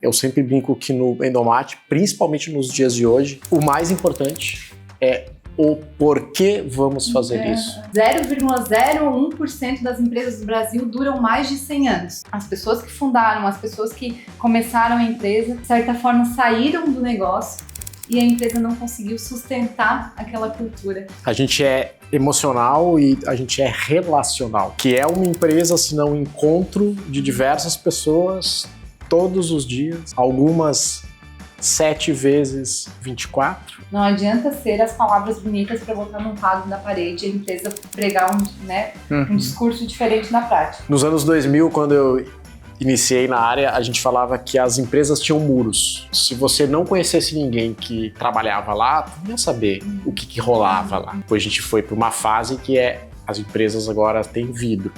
Eu sempre brinco que no Endomart, principalmente nos dias de hoje, o mais importante é o porquê vamos fazer isso. 0,01% das empresas do Brasil duram mais de 100 anos. As pessoas que fundaram, as pessoas que começaram a empresa, de certa forma saíram do negócio e a empresa não conseguiu sustentar aquela cultura. A gente é emocional e a gente é relacional, que é uma empresa, se não um encontro de diversas pessoas todos os dias, algumas 7 vezes 24. Não adianta ser as palavras bonitas para botar num quadro na parede e a empresa pregar um discurso diferente na prática. Nos anos 2000, quando eu iniciei na área, a gente falava que as empresas tinham muros. Se você não conhecesse ninguém que trabalhava lá, tu não ia saber o que rolava lá. Depois a gente foi para uma fase que as empresas agora têm vidro.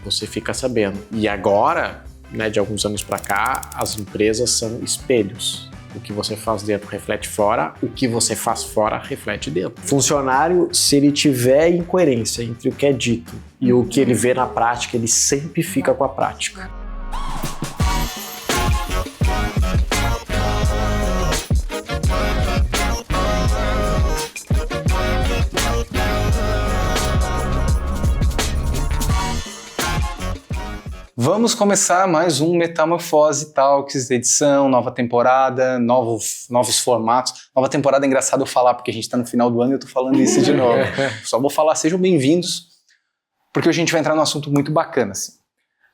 Você fica sabendo. E agora, de alguns anos para cá, as empresas são espelhos. O que você faz dentro reflete fora, o que você faz fora reflete dentro. Funcionário, se ele tiver incoerência entre o que é dito e o que ele vê na prática, ele sempre fica com a prática. Vamos começar mais um Metamorfose Talks, edição, nova temporada, novos formatos. Nova temporada é engraçado eu falar, porque a gente está no final do ano e eu tô falando isso de novo. Só vou falar, sejam bem-vindos, porque hoje a gente vai entrar num assunto muito bacana. Assim.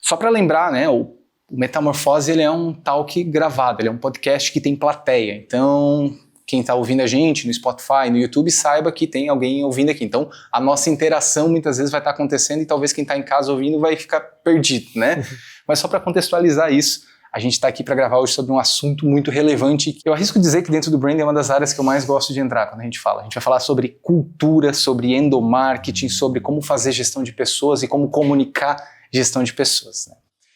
Só para lembrar, o Metamorfose ele é um talk gravado, ele é um podcast que tem plateia. Então, quem está ouvindo a gente no Spotify, no YouTube, saiba que tem alguém ouvindo aqui. Então, a nossa interação muitas vezes vai estar acontecendo e talvez quem está em casa ouvindo vai ficar perdido, né? Mas só para contextualizar isso, a gente está aqui para gravar hoje sobre um assunto muito relevante. Eu arrisco dizer que dentro do branding é uma das áreas que eu mais gosto de entrar quando a gente fala. A gente vai falar sobre cultura, sobre endomarketing, sobre como fazer gestão de pessoas e como comunicar gestão de pessoas. Né?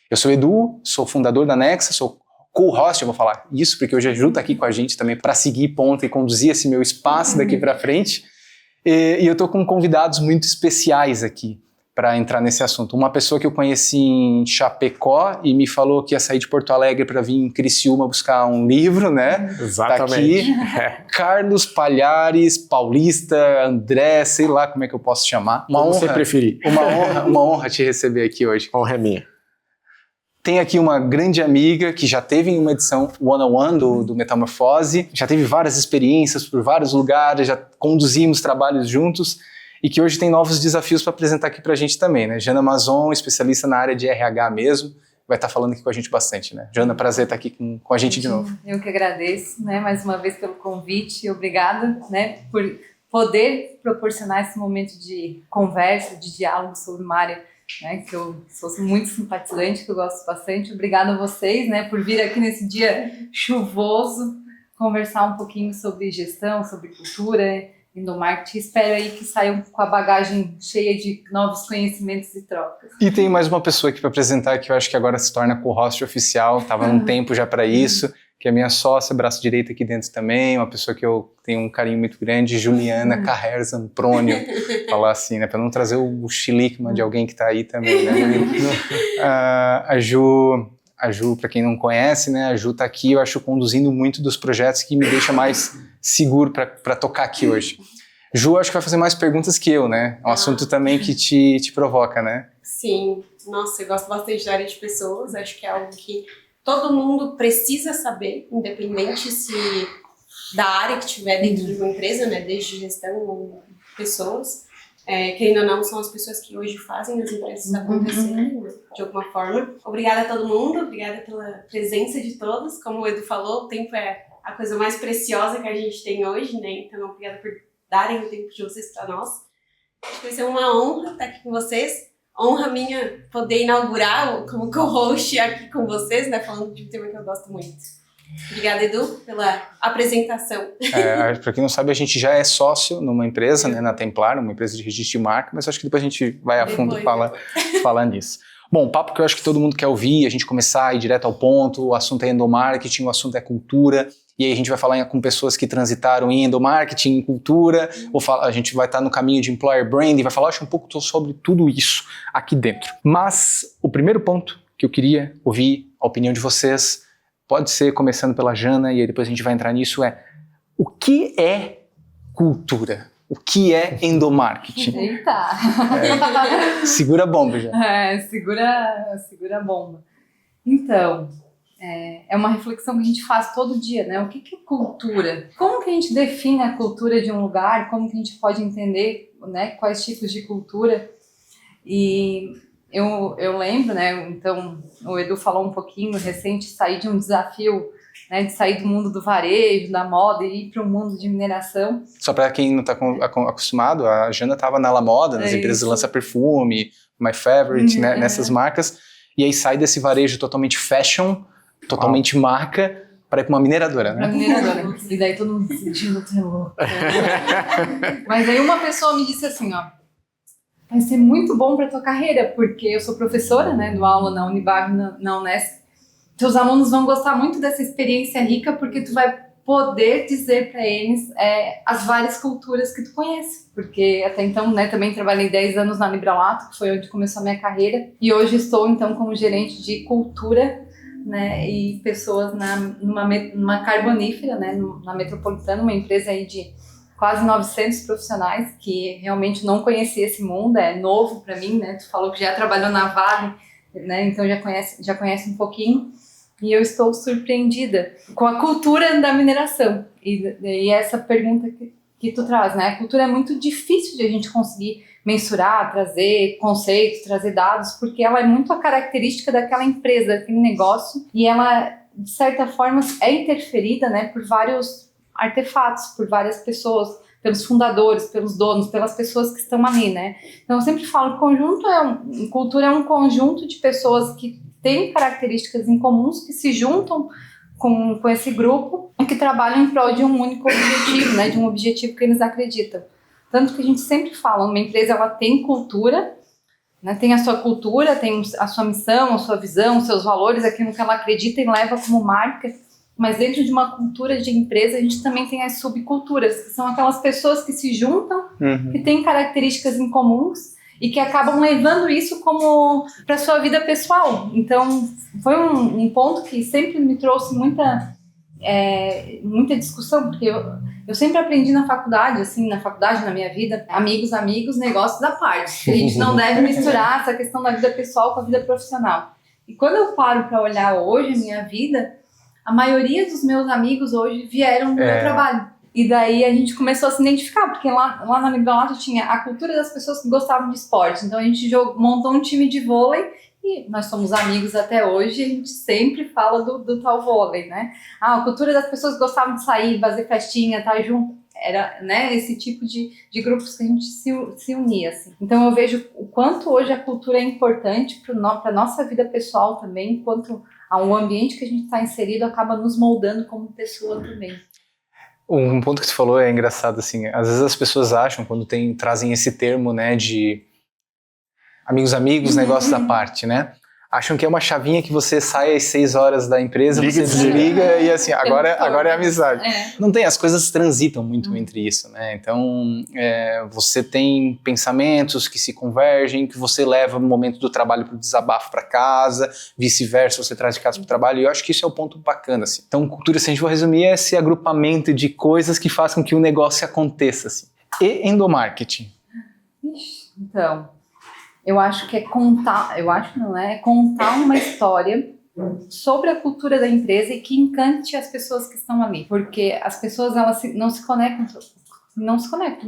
Eu sou o Edu, sou fundador da Nexa, sou co-host, eu vou falar isso porque hoje a Ju está aqui com a gente também para seguir ponta e conduzir esse meu espaço daqui para frente. E eu estou com convidados muito especiais aqui para entrar nesse assunto. Uma pessoa que eu conheci em Chapecó e me falou que ia sair de Porto Alegre para vir em Criciúma buscar um livro, né? Exatamente. Tá aqui. Carlos Palhares, Paulista, André, sei lá como é que eu posso chamar. Uma honra, você preferir. Uma honra te receber aqui hoje. A honra é minha. Tem aqui uma grande amiga que já teve em uma edição one-on-one do Metamorfose, já teve várias experiências por vários lugares, já conduzimos trabalhos juntos e que hoje tem novos desafios para apresentar aqui para a gente também, né? Jana Mazon, especialista na área de RH mesmo, vai estar falando aqui com a gente bastante, né? Jana, prazer estar aqui com a gente de novo. Eu que agradeço, né, mais uma vez pelo convite, obrigada, né, por poder proporcionar esse momento de conversa, de diálogo sobre uma área, né, que eu sou muito simpatizante, que eu gosto bastante. Obrigada a vocês, né, por vir aqui nesse dia chuvoso conversar um pouquinho sobre gestão, sobre cultura, endomarketing. Espero aí que saiam com a bagagem cheia de novos conhecimentos e trocas. E tem mais uma pessoa aqui para apresentar que eu acho que agora se torna co-host oficial, estava num tempo já para isso, que é minha sócia, braço direito aqui dentro também, uma pessoa que eu tenho um carinho muito grande, Juliana Carrer Zampronio, falar assim, né, para não trazer o chilicma de alguém que está aí também, né? A Ju, para quem não conhece, né, a Ju está aqui, eu acho, conduzindo muito dos projetos que me deixa mais seguro para tocar aqui hoje. Ju, acho que vai fazer mais perguntas que eu, né? É um assunto também que te provoca, né? Sim, nossa, eu gosto bastante da área de pessoas, acho que é algo que todo mundo precisa saber, independente se da área que tiver dentro de uma empresa, né, desde gestão ou pessoas, querendo ou não, são as pessoas que hoje fazem as empresas acontecerem, né, de alguma forma. Obrigada a todo mundo, obrigada pela presença de todos. Como o Edu falou, o tempo é a coisa mais preciosa que a gente tem hoje, né, então obrigada por darem o tempo de vocês para nós. Acho que vai ser uma honra estar aqui com vocês. Honra minha poder inaugurar como co-host aqui com vocês, né, falando de um tema que eu gosto muito. Obrigada, Edu, pela apresentação. Para quem não sabe, a gente já é sócio numa empresa, né, na Templar, uma empresa de registro de marca, mas acho que depois a gente vai a fundo falar nisso. Bom, papo que eu acho que todo mundo quer ouvir, a gente começar a ir direto ao ponto, o assunto é endomarketing, o assunto é cultura, e aí a gente vai falar com pessoas que transitaram em endomarketing, em cultura, a gente vai estar no caminho de employer branding, vai falar acho, um pouco sobre tudo isso aqui dentro. Mas o primeiro ponto que eu queria ouvir a opinião de vocês, pode ser começando pela Jana, e aí depois a gente vai entrar nisso, o que é cultura? O que é endomarketing? Eita! Segura a bomba já. Segura a bomba. Então, é uma reflexão que a gente faz todo dia, né? O que é cultura? Como que a gente define a cultura de um lugar? Como que a gente pode entender, né, quais tipos de cultura? E eu lembro, né? Então, o Edu falou um pouquinho recente, sair de um desafio, né, de sair do mundo do varejo, da moda e ir para o mundo de mineração. Só para quem não está acostumado, a Jana estava na La Moda, nas empresas de lança perfume, My Favorite, né, nessas marcas, e aí sai desse varejo totalmente fashion, totalmente marca, para ir para uma mineradora, né? Pra mineradora. E daí todo mundo sentindo louco. Mas aí uma pessoa me disse assim, ó, vai ser muito bom para tua carreira, porque eu sou professora, né, dou aula na Unibag, na Unesp. Teus alunos vão gostar muito dessa experiência rica, porque tu vai poder dizer para eles as várias culturas que tu conhece. Porque até então, né, também trabalhei 10 anos na Libralato, que foi onde começou a minha carreira. E hoje estou, então, como gerente de cultura, né, e pessoas numa carbonífera, né, na Metropolitana, uma empresa aí de quase 900 profissionais, que realmente não conhecia esse mundo, é novo para mim, né? Tu falou que já trabalhou na Vale, né? Então já conhece um pouquinho. E eu estou surpreendida com a cultura da mineração. E essa pergunta que tu traz, né? A cultura é muito difícil de a gente conseguir mensurar, trazer conceitos, trazer dados, porque ela é muito a característica daquela empresa, daquele negócio, e ela, de certa forma, é interferida, né, por vários artefatos, por várias pessoas, pelos fundadores, pelos donos, pelas pessoas que estão ali, né? Então eu sempre falo, cultura é um conjunto de pessoas que têm características em comuns, que se juntam com esse grupo e que trabalham em prol de um único objetivo, né? De um objetivo que eles acreditam. Tanto que a gente sempre fala, uma empresa ela tem cultura, né? Tem a sua cultura, tem a sua missão, a sua visão, os seus valores, aquilo que ela acredita e leva como marca. Mas dentro de uma cultura de empresa, a gente também tem as subculturas, que são aquelas pessoas que se juntam, que têm características em comuns e que acabam levando isso como para sua vida pessoal. Então, foi um ponto que sempre me trouxe muita discussão, porque eu sempre aprendi na faculdade, na minha vida, amigos, negócios à parte. A gente não deve misturar essa questão da vida pessoal com a vida profissional. E quando eu paro para olhar hoje a minha vida, a maioria dos meus amigos hoje vieram do meu trabalho. E daí a gente começou a se identificar, porque lá na Libralato tinha a cultura das pessoas que gostavam de esporte. Então a gente montou um time de vôlei e nós somos amigos até hoje. E a gente sempre fala do tal vôlei, né? A cultura das pessoas que gostavam de sair, fazer festinha, estar junto. Era, né, esse tipo de grupos que a gente se unia, assim. Então eu vejo o quanto hoje a cultura é importante para a nossa vida pessoal também, enquanto o ambiente que a gente está inserido acaba nos moldando como pessoa também. Um ponto que você falou é engraçado, assim, às vezes as pessoas acham, quando trazem esse termo, né, de amigos, negócios à parte, né, acham que é uma chavinha que você sai às 6 horas da empresa, você desliga e assim, agora é amizade. Não tem, as coisas transitam muito entre isso, né, então você tem pensamentos que se convergem, que você leva no momento do trabalho para o desabafo para casa, vice-versa, você traz de casa para o trabalho, e eu acho que isso é o ponto bacana, assim. Então, cultura, se a gente for resumir, é esse agrupamento de coisas que fazem com que o negócio aconteça, assim. E endomarketing? Então, eu acho que é contar uma história sobre a cultura da empresa e que encante as pessoas que estão ali. Porque as pessoas, elas não se conectam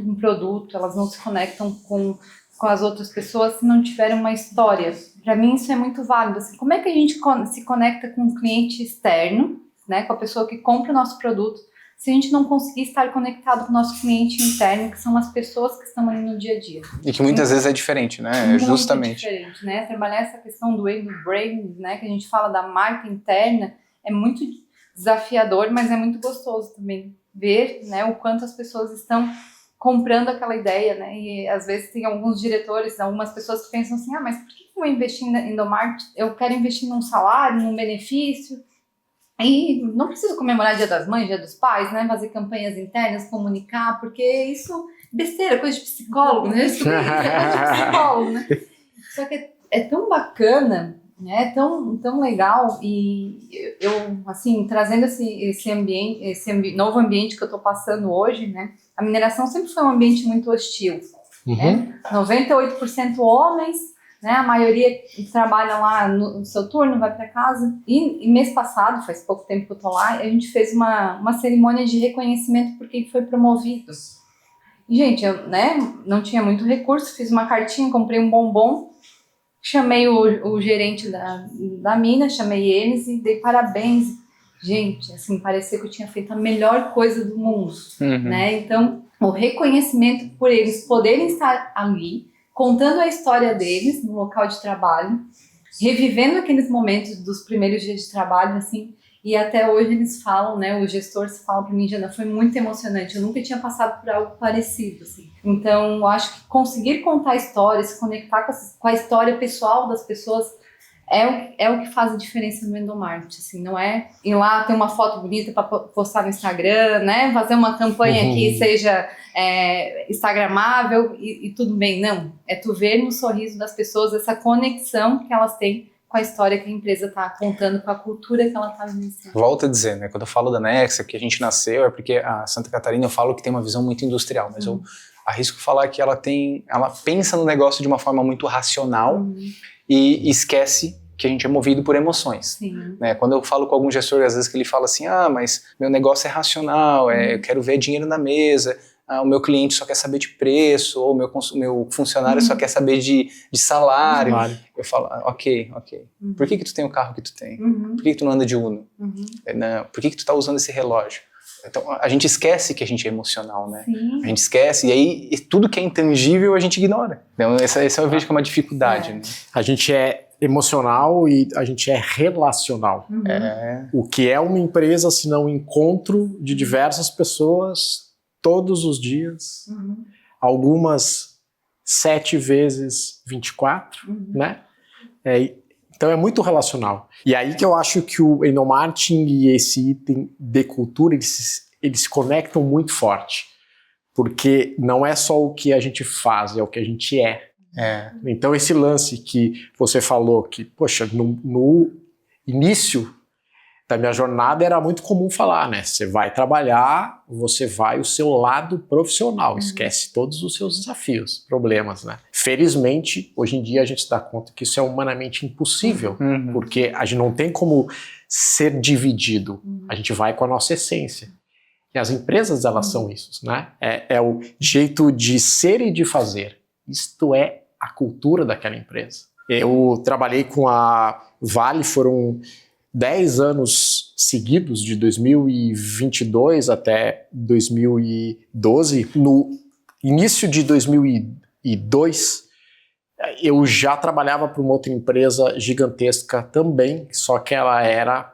com o produto, elas não se conectam com as outras pessoas se não tiverem uma história. Para mim isso é muito válido. Assim, como é que a gente se conecta com um cliente externo, né, com a pessoa que compra o nosso produto, se a gente não conseguir estar conectado com o nosso cliente interno, que são as pessoas que estão ali no dia a dia. E que muitas vezes é diferente, né? Justamente. É diferente, né? Trabalhar essa questão do brand, né? Que a gente fala da marca interna, é muito desafiador, mas é muito gostoso também ver, né, o quanto as pessoas estão comprando aquela ideia, né? E às vezes tem alguns diretores, algumas pessoas que pensam assim, mas por que eu vou investir em endomarketing? Eu quero investir num salário, num benefício. E não preciso comemorar Dia das Mães, Dia dos Pais, né? Fazer campanhas internas, comunicar, porque isso é besteira, coisa de psicólogo, né? Isso é coisa de psicólogo, né? Só que é tão bacana, É tão legal, e eu, assim, trazendo esse ambiente, novo ambiente que eu estou passando hoje, né? A mineração sempre foi um ambiente muito hostil, né? 98% homens, né? A maioria trabalha lá no seu turno, vai para casa. E mês passado, faz pouco tempo que eu estou lá, a gente fez uma cerimônia de reconhecimento por quem foi promovido. E, gente, eu, né, não tinha muito recurso, fiz uma cartinha, comprei um bombom, chamei o gerente da mina, chamei eles e dei parabéns. Gente, assim, parecia que eu tinha feito a melhor coisa do mundo, né? Então, o reconhecimento por eles poderem estar ali, contando a história deles no local de trabalho, revivendo aqueles momentos dos primeiros dias de trabalho, assim, e até hoje eles falam, né, os gestores falam para mim, Jana, foi muito emocionante, eu nunca tinha passado por algo parecido, assim. Então, eu acho que conseguir contar histórias, se conectar com a história pessoal das pessoas é o que faz a diferença no endomarketing, assim, não é ir lá ter uma foto bonita para postar no Instagram, né, fazer uma campanha que seja instagramável e tudo bem, não, é tu ver no sorriso das pessoas essa conexão que elas têm com a história que a empresa está contando, com a cultura que ela está vivenciando. Volto a dizer, né, quando eu falo da Nexa, que a gente nasceu, é porque a Santa Catarina eu falo que tem uma visão muito industrial, mas eu arrisco falar que ela pensa no negócio de uma forma muito racional e esquece que a gente é movido por emoções. Né? Quando eu falo com algum gestor, às vezes que ele fala assim, mas meu negócio é racional, eu quero ver dinheiro na mesa, o meu cliente só quer saber de preço, ou meu funcionário só quer saber de salário. Eu falo, ok. Por que tu tem o carro que tu tem? Por que tu não anda de Uno? Não, por que tu tá usando esse relógio? Então, a gente esquece que a gente é emocional, né? A gente esquece, e aí tudo que é intangível a gente ignora. Então, essa eu vejo que é uma dificuldade. Né? A gente é emocional e a gente é relacional. O que é uma empresa se não um encontro de diversas pessoas todos os dias, algumas 7 vezes 24, né? Então é muito relacional. E aí que eu acho que o endomarketing e esse item de cultura, eles se conectam muito forte. Porque não é só o que a gente faz, é o que a gente é. Então esse lance que você falou, que, poxa, no início da minha jornada era muito comum falar, né? Você vai trabalhar, você vai o seu lado profissional, esquece todos os seus desafios, problemas, né? Felizmente, hoje em dia a gente se dá conta que isso é humanamente impossível, porque a gente não tem como ser dividido, a gente vai com a nossa essência. E as empresas, elas são isso, né? É o jeito de ser e de fazer. Isto é a cultura daquela empresa. Eu trabalhei com a Vale, foram 10 anos seguidos, de 2022 até 2012. No início de 2002, eu já trabalhava para uma outra empresa gigantesca também, só que ela era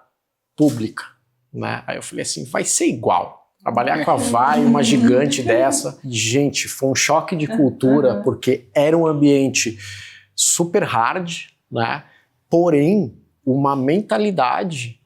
pública, né? Aí eu falei assim, vai ser igual. Trabalhar com a Vale, uma gigante dessa. E, gente, foi um choque de cultura, porque era um ambiente super hard, né? Porém, uma mentalidade,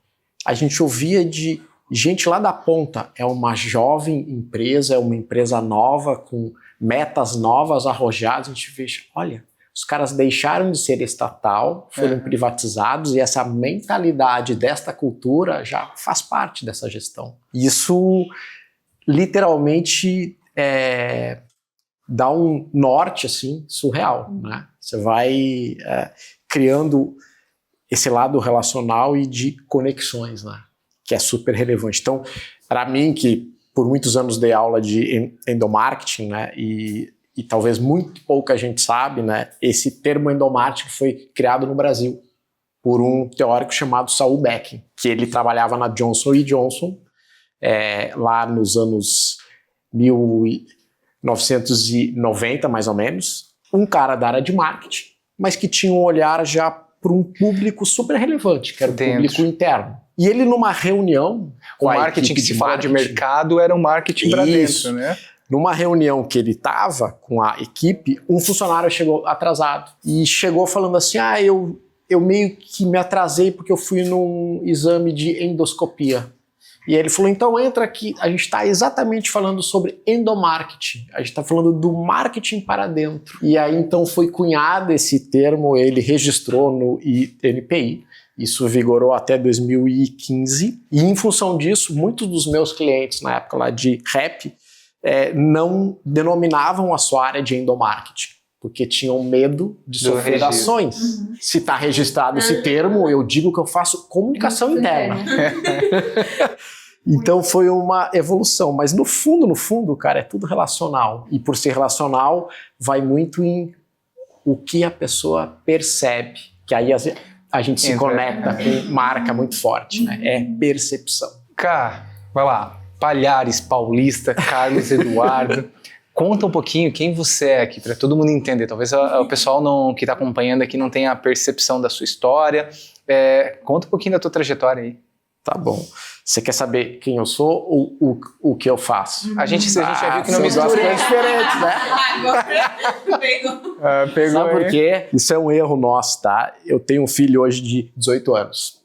a gente ouvia de gente lá da ponta, é uma jovem empresa, é uma empresa nova, com metas novas, arrojadas, a gente vê, olha, os caras deixaram de ser estatal, foram privatizados, e essa mentalidade desta cultura já faz parte dessa gestão. Isso, literalmente, dá um norte, assim, surreal, né? Você vai criando esse lado relacional e de conexões, né? Que é super relevante. Então, para mim, que por muitos anos dei aula de endomarketing, né? E talvez muito pouca gente sabe, né? Esse termo endomarketing foi criado no Brasil por um teórico chamado Saul Becking, que ele trabalhava na Johnson & Johnson, lá nos anos 1990, mais ou menos. Um cara da área de marketing, mas que tinha um olhar já para um público super relevante, que era o público interno. E ele, numa reunião com o marketing, que se fala de mercado, era um marketing para dentro, né? Numa reunião que ele estava com a equipe, um funcionário chegou atrasado e chegou falando assim, eu meio que me atrasei porque eu fui num exame de endoscopia. E ele falou, então entra aqui, a gente está exatamente falando sobre endomarketing, a gente está falando do marketing para dentro. E aí então foi cunhado esse termo, ele registrou no INPI, isso vigorou até 2015, e em função disso, muitos dos meus clientes na época lá de rap não denominavam a sua área de endomarketing, porque tinham medo de sofrer ações. Se está registrado esse termo, eu digo que eu faço comunicação interna. Então foi uma evolução, mas no fundo, cara, é tudo relacional. E por ser relacional, vai muito em o que a pessoa percebe, que aí a gente se conecta com marca muito forte, né? É percepção. Cá, vai lá. Palhares Paulista, Carlos Eduardo. Conta um pouquinho quem você é aqui, para todo mundo entender. Talvez o pessoal que está acompanhando aqui não tenha a percepção da sua história. Conta um pouquinho da tua trajetória aí. Tá bom. Você quer saber quem eu sou ou o que eu faço? A gente já viu que não mistura. É diferente, né? Pegou. Sabe por quê? Isso é um erro nosso, tá? Eu tenho um filho hoje de 18 anos.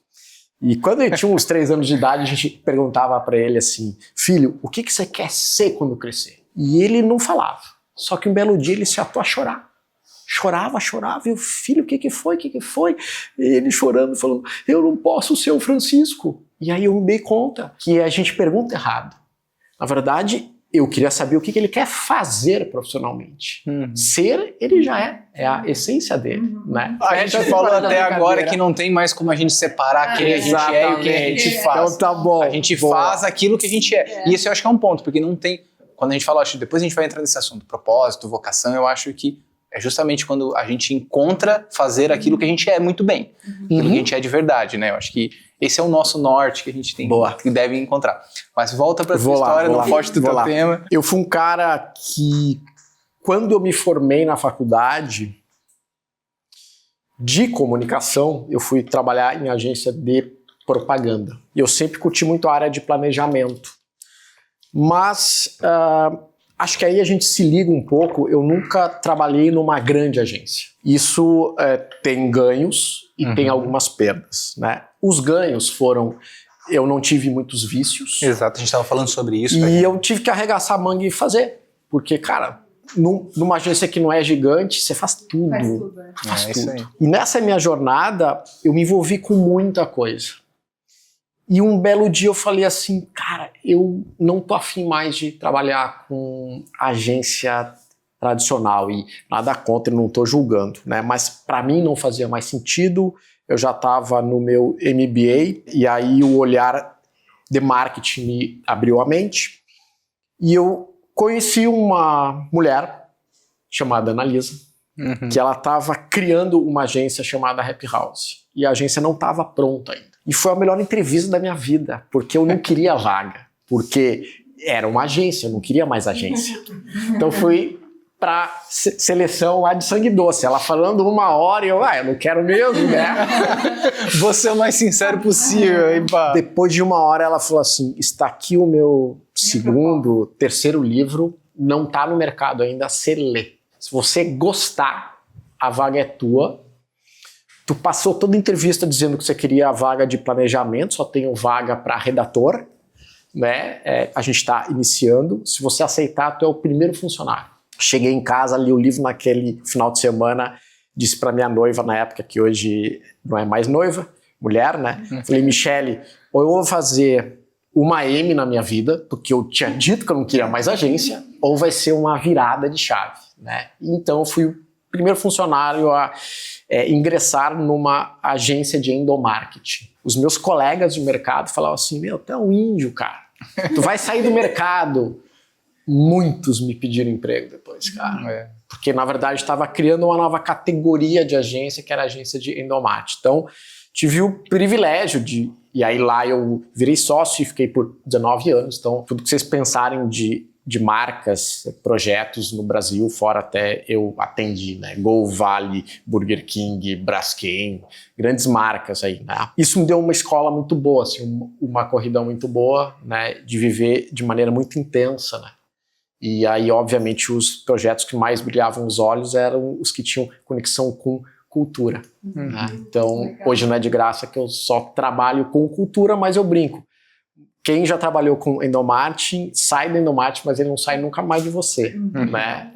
E quando ele tinha uns 3 anos de idade, a gente perguntava para ele assim, filho, o que você quer ser quando crescer? E ele não falava. Só que um belo dia ele se atou a chorar. Chorava, e o filho, o que foi? E ele chorando, falando, eu não posso ser o Francisco. E aí eu me dei conta que a gente pergunta errado. Na verdade, eu queria saber o que ele quer fazer profissionalmente. Ser, ele já é a essência dele. Né? A gente falou até agora que não tem mais como a gente separar quem a gente é e o que a gente faz. Então tá bom. A gente faz aquilo que a gente é. E isso eu acho que é um ponto, porque não tem... Quando a gente fala, depois a gente vai entrar nesse assunto, propósito, vocação, eu acho que é justamente quando a gente encontra fazer aquilo que a gente é muito bem. Aquilo que a gente é de verdade, né? Eu acho que esse é o nosso norte que a gente tem, que deve encontrar. Mas volta pra tua história, não foge do teu tema. Eu fui um cara que, quando eu me formei na faculdade de comunicação, eu fui trabalhar em agência de propaganda. E eu sempre curti muito a área de planejamento. Mas acho que aí a gente se liga um pouco. Eu nunca trabalhei numa grande agência. Isso tem ganhos e tem algumas perdas, né? Os ganhos foram... Eu não tive muitos vícios. Exato, a gente estava falando sobre isso. E eu tive que arregaçar a manga e fazer. Porque, cara, numa agência que não é gigante, você faz tudo. Faz tudo. Isso aí. E nessa minha jornada, eu me envolvi com muita coisa. E um belo dia eu falei assim, cara, eu não tô afim mais de trabalhar com agência tradicional e nada contra, não tô julgando, né? Mas para mim não fazia mais sentido, eu já estava no meu MBA e aí o olhar de marketing me abriu a mente e eu conheci uma mulher chamada Analisa, que ela estava criando uma agência chamada Happy House e a agência não estava pronta ainda. E foi a melhor entrevista da minha vida, porque eu não queria vaga, porque era uma agência, eu não queria mais agência. Então fui para seleção lá de Sangue Doce, ela falando 1 hora e eu não quero mesmo, né? Vou ser o mais sincero possível. Hein, pá? Depois de 1 hora ela falou assim, está aqui o meu terceiro livro, não está no mercado ainda, você lê. Se você gostar, a vaga é tua. Tu passou toda a entrevista dizendo que você queria a vaga de planejamento, só tenho vaga para redator, né? A gente está iniciando. Se você aceitar, tu é o primeiro funcionário. Cheguei em casa, li o livro naquele final de semana, disse para minha noiva na época, que hoje não é mais noiva, mulher, né? Falei, Michele, ou eu vou fazer uma M na minha vida, porque eu tinha dito que eu não queria mais agência, ou vai ser uma virada de chave, né? Então eu fui o primeiro funcionário a ingressar numa agência de endomarketing. Os meus colegas de mercado falavam assim, tu é um índio, cara. Tu vai sair do mercado. Muitos me pediram emprego depois, cara. Porque, na verdade, estava criando uma nova categoria de agência, que era a agência de endomarketing. Então, tive o privilégio de... E aí lá eu virei sócio e fiquei por 19 anos. Então, tudo que vocês pensarem de marcas, projetos no Brasil, fora até eu atendi, né? Gol, Vale, Burger King, Braskem, grandes marcas aí, né? Isso me deu uma escola muito boa, assim, uma corrida muito boa, né? De viver de maneira muito intensa, né? E aí, obviamente, os projetos que mais brilhavam os olhos eram os que tinham conexão com cultura, né? Então, hoje não é de graça que eu só trabalho com cultura, mas eu brinco. quem já trabalhou com endomarketing, sai do endomarketing, mas ele não sai nunca mais de você, né?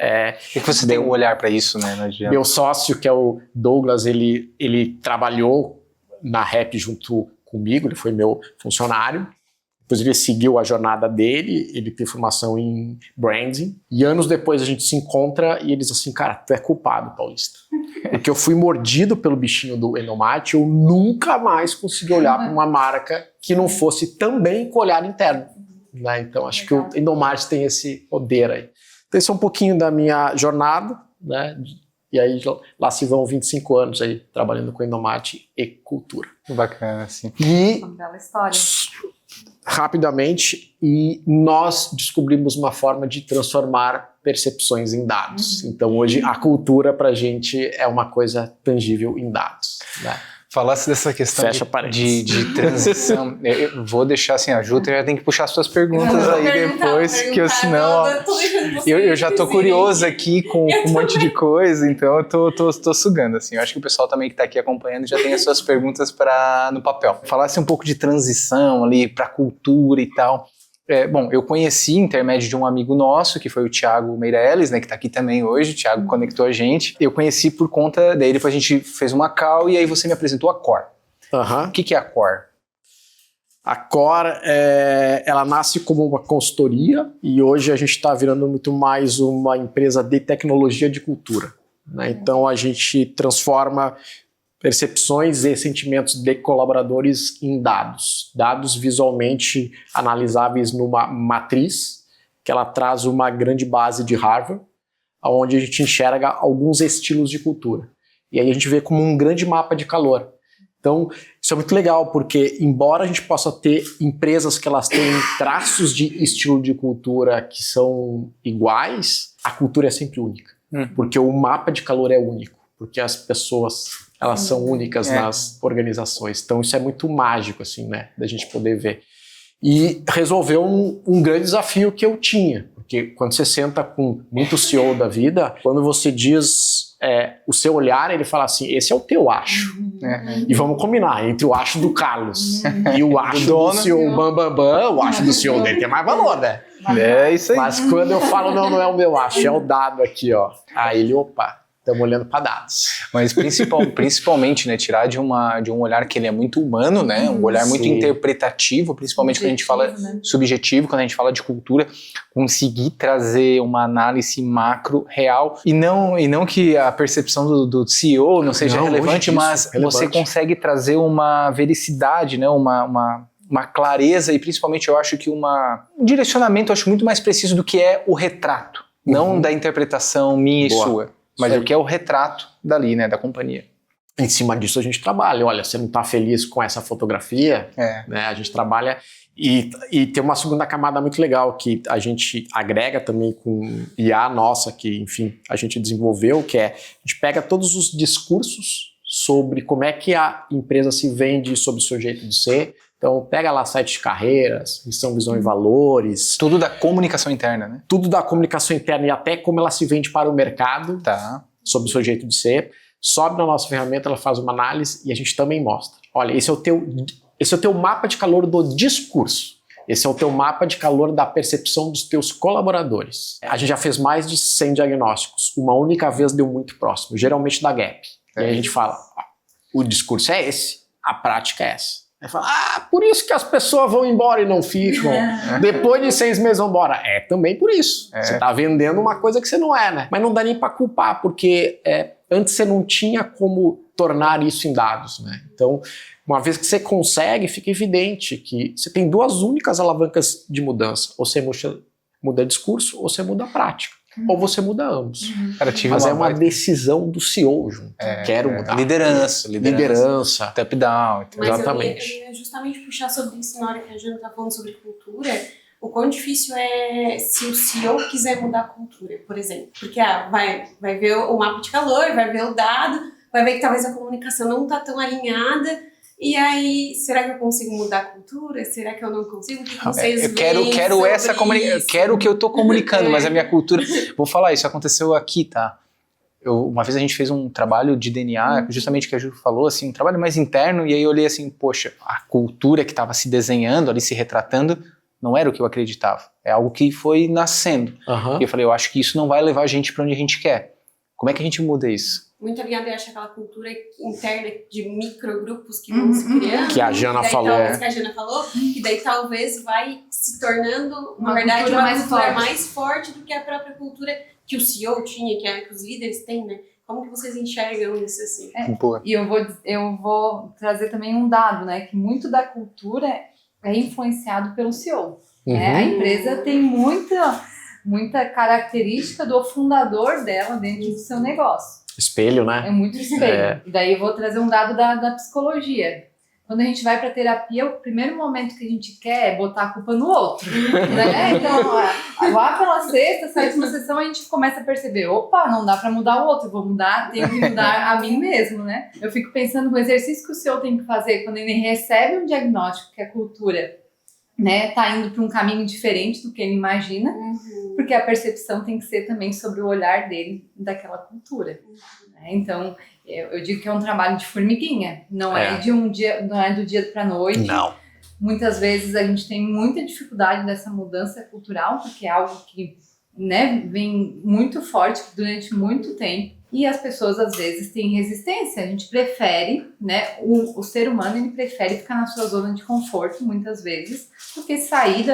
E que você tem um olhar para isso, né? Não adianta. Meu sócio, que é o Douglas, ele trabalhou na Rap junto comigo, ele foi meu funcionário. Depois ele seguiu a jornada dele, ele tem formação em branding. E anos depois a gente se encontra e ele diz assim, cara, tu é culpado, Paulista. Porque eu fui mordido pelo bichinho do endomarketing, eu nunca mais consegui olhar para uma marca que não fosse também com olhar interno. Né? Então acho que o endomarketing tem esse poder aí. Então esse é um pouquinho da minha jornada, né? E aí lá se vão 25 anos aí trabalhando com endomarketing e cultura. Bacana, assim. E Uma bela história. rapidamente, e nós descobrimos uma forma de transformar percepções em dados. Então hoje a cultura pra gente é uma coisa tangível em dados, né? Falasse dessa questão Fecha de transição, eu vou deixar assim, a Juta já tem que puxar suas perguntas aí depois, que eu senão eu já tô curioso aqui com um monte de coisa, então eu tô sugando, assim. Eu acho que o pessoal também que tá aqui acompanhando já tem as suas perguntas no papel. Falasse um pouco de transição ali pra cultura e tal. Bom, eu conheci intermédio de um amigo nosso, que foi o Thiago Meirelles, né, que tá aqui também hoje. O Thiago conectou a gente. Eu conheci por conta, daí depois a gente fez uma call e aí você me apresentou a Core. O que é a Core? A Core, ela nasce como uma consultoria e hoje a gente está virando muito mais uma empresa de tecnologia de cultura, né? Então a gente transforma percepções e sentimentos de colaboradores em dados visualmente analisáveis numa matriz, que ela traz uma grande base de Harvard, onde a gente enxerga alguns estilos de cultura. E aí a gente vê como um grande mapa de calor. Então, isso é muito legal, porque embora a gente possa ter empresas que elas têm traços de estilo de cultura que são iguais, a cultura é sempre única. Porque o mapa de calor é único, porque as pessoas elas são únicas nas organizações. Então isso é muito mágico, assim, né, da gente poder ver. E resolveu um grande desafio que eu tinha, porque quando você senta com muito CEO da vida, quando você diz o seu olhar, ele fala assim, esse é o teu acho. E vamos combinar, entre o acho do Carlos e o acho do CEO Bambambam, o acho do CEO dele tem mais valor, né? É isso aí. Mas quando eu falo, não é o meu acho, é o dado aqui, ó. Aí ele, opa, estamos olhando para dados. Mas principalmente, né, tirar de um olhar que ele é muito humano, né, um olhar muito interpretativo, principalmente quando a gente fala subjetivo, quando a gente fala de cultura, conseguir trazer uma análise macro real e não que a percepção do CEO não seja relevante, mas você consegue trazer uma vericidade, né, uma clareza e principalmente eu acho que um direcionamento eu acho muito mais preciso do que é o retrato, não da interpretação minha e sua. Mas o que é o retrato dali, né, da companhia. Em cima disso a gente trabalha. Olha, você não está feliz com essa fotografia, né, a gente trabalha e tem uma segunda camada muito legal que a gente agrega também com IA nossa, que enfim, a gente desenvolveu, que a gente pega todos os discursos sobre como é que a empresa se vende sobre o seu jeito de ser. Então, pega lá site de carreiras, missão, visão e valores. Tudo da comunicação interna, né? Tudo da comunicação interna e até como ela se vende para o mercado, sobre o seu jeito de ser. Sobe na nossa ferramenta, ela faz uma análise e a gente também mostra. Olha, esse é o teu mapa de calor do discurso. Esse é o teu mapa de calor da percepção dos teus colaboradores. A gente já fez mais de 100 diagnósticos. Uma única vez deu muito próximo, geralmente da Gap. E aí a gente fala, o discurso é esse, a prática é essa. Aí fala, por isso que as pessoas vão embora e não ficam. Depois de 6 meses vão embora. Também por isso. Você tá vendendo uma coisa que você não é, né? Mas não dá nem para culpar, porque antes você não tinha como tornar isso em dados, né? Então, uma vez que você consegue, fica evidente que você tem 2 únicas alavancas de mudança. Ou você muda discurso, ou você muda a prática. Ou você muda ambos. Cara, mas é uma decisão do CEO junto. Quero mudar. Liderança. Top-down. Mas exatamente. eu ia justamente puxar sobre isso na hora que a Jana tá falando sobre cultura. O quão difícil é se o CEO quiser mudar a cultura, por exemplo. Porque vai ver o mapa de calor, vai ver o dado, vai ver que talvez a comunicação não tá tão alinhada. E aí, será que eu consigo mudar a cultura? Será que eu não consigo? O que vocês eu quero essa comunicação. Eu quero o que eu tô comunicando, mas a minha cultura... Vou falar, isso aconteceu aqui, tá? Uma vez a gente fez um trabalho de DNA, justamente o que a Ju falou, assim, um trabalho mais interno, e aí eu olhei assim, poxa, a cultura que estava se desenhando ali, se retratando, não era o que eu acreditava. É algo que foi nascendo. E eu falei, eu acho que isso não vai levar a gente para onde a gente quer. Como é que a gente muda isso? Muito alinhado, eu acho, aquela cultura interna de microgrupos que vão se criando. Que a Jana falou. Talvez, que a Jana falou, que daí talvez vai se tornando, na verdade, uma cultura mais forte do que a própria cultura que o CEO tinha, que os líderes têm, né? Como que vocês enxergam isso, assim? E eu vou trazer também um dado, né? Que muito da cultura é influenciado pelo CEO. Né? A empresa tem muita característica do fundador dela dentro do seu negócio. Espelho, né? É muito espelho. E daí eu vou trazer um dado da psicologia. Quando a gente vai para terapia, o primeiro momento que a gente quer é botar a culpa no outro. Né? Então, lá pela sexta, sétima sessão, a gente começa a perceber, opa, não dá para mudar o outro, tenho que mudar a mim mesmo, né? Eu fico pensando no exercício que o senhor tem que fazer quando ele recebe um diagnóstico que a cultura, né, tá indo para um caminho diferente do que ele imagina, porque a percepção tem que ser também sobre o olhar dele daquela cultura. Né? Então, eu digo que é um trabalho de formiguinha, não é de um dia, não é do dia para noite. Não. Muitas vezes a gente tem muita dificuldade dessa mudança cultural, porque é algo que, né, vem muito forte durante muito tempo. E as pessoas, às vezes, têm resistência. A gente prefere, né, o ser humano, ele prefere ficar na sua zona de conforto, muitas vezes, do que sair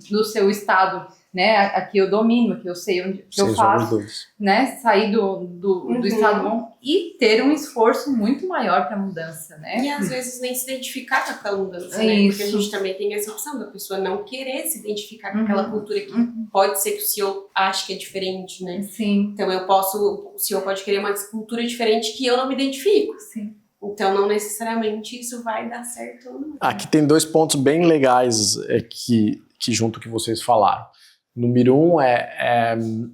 do seu estado, né, aqui eu domino, aqui eu sei onde que eu faço, né, sair do estado bom e ter um esforço muito maior para a mudança, né. E às vezes nem se identificar com aquela mudança, né, porque a gente também tem essa opção da pessoa não querer se identificar com aquela cultura que pode ser que o CEO ache que é diferente, né. Sim. Então o CEO pode querer uma cultura diferente que eu não me identifico. Sim. Então não necessariamente isso vai dar certo ou não. Aqui tem 2 pontos bem legais que junto que vocês falaram. Número 1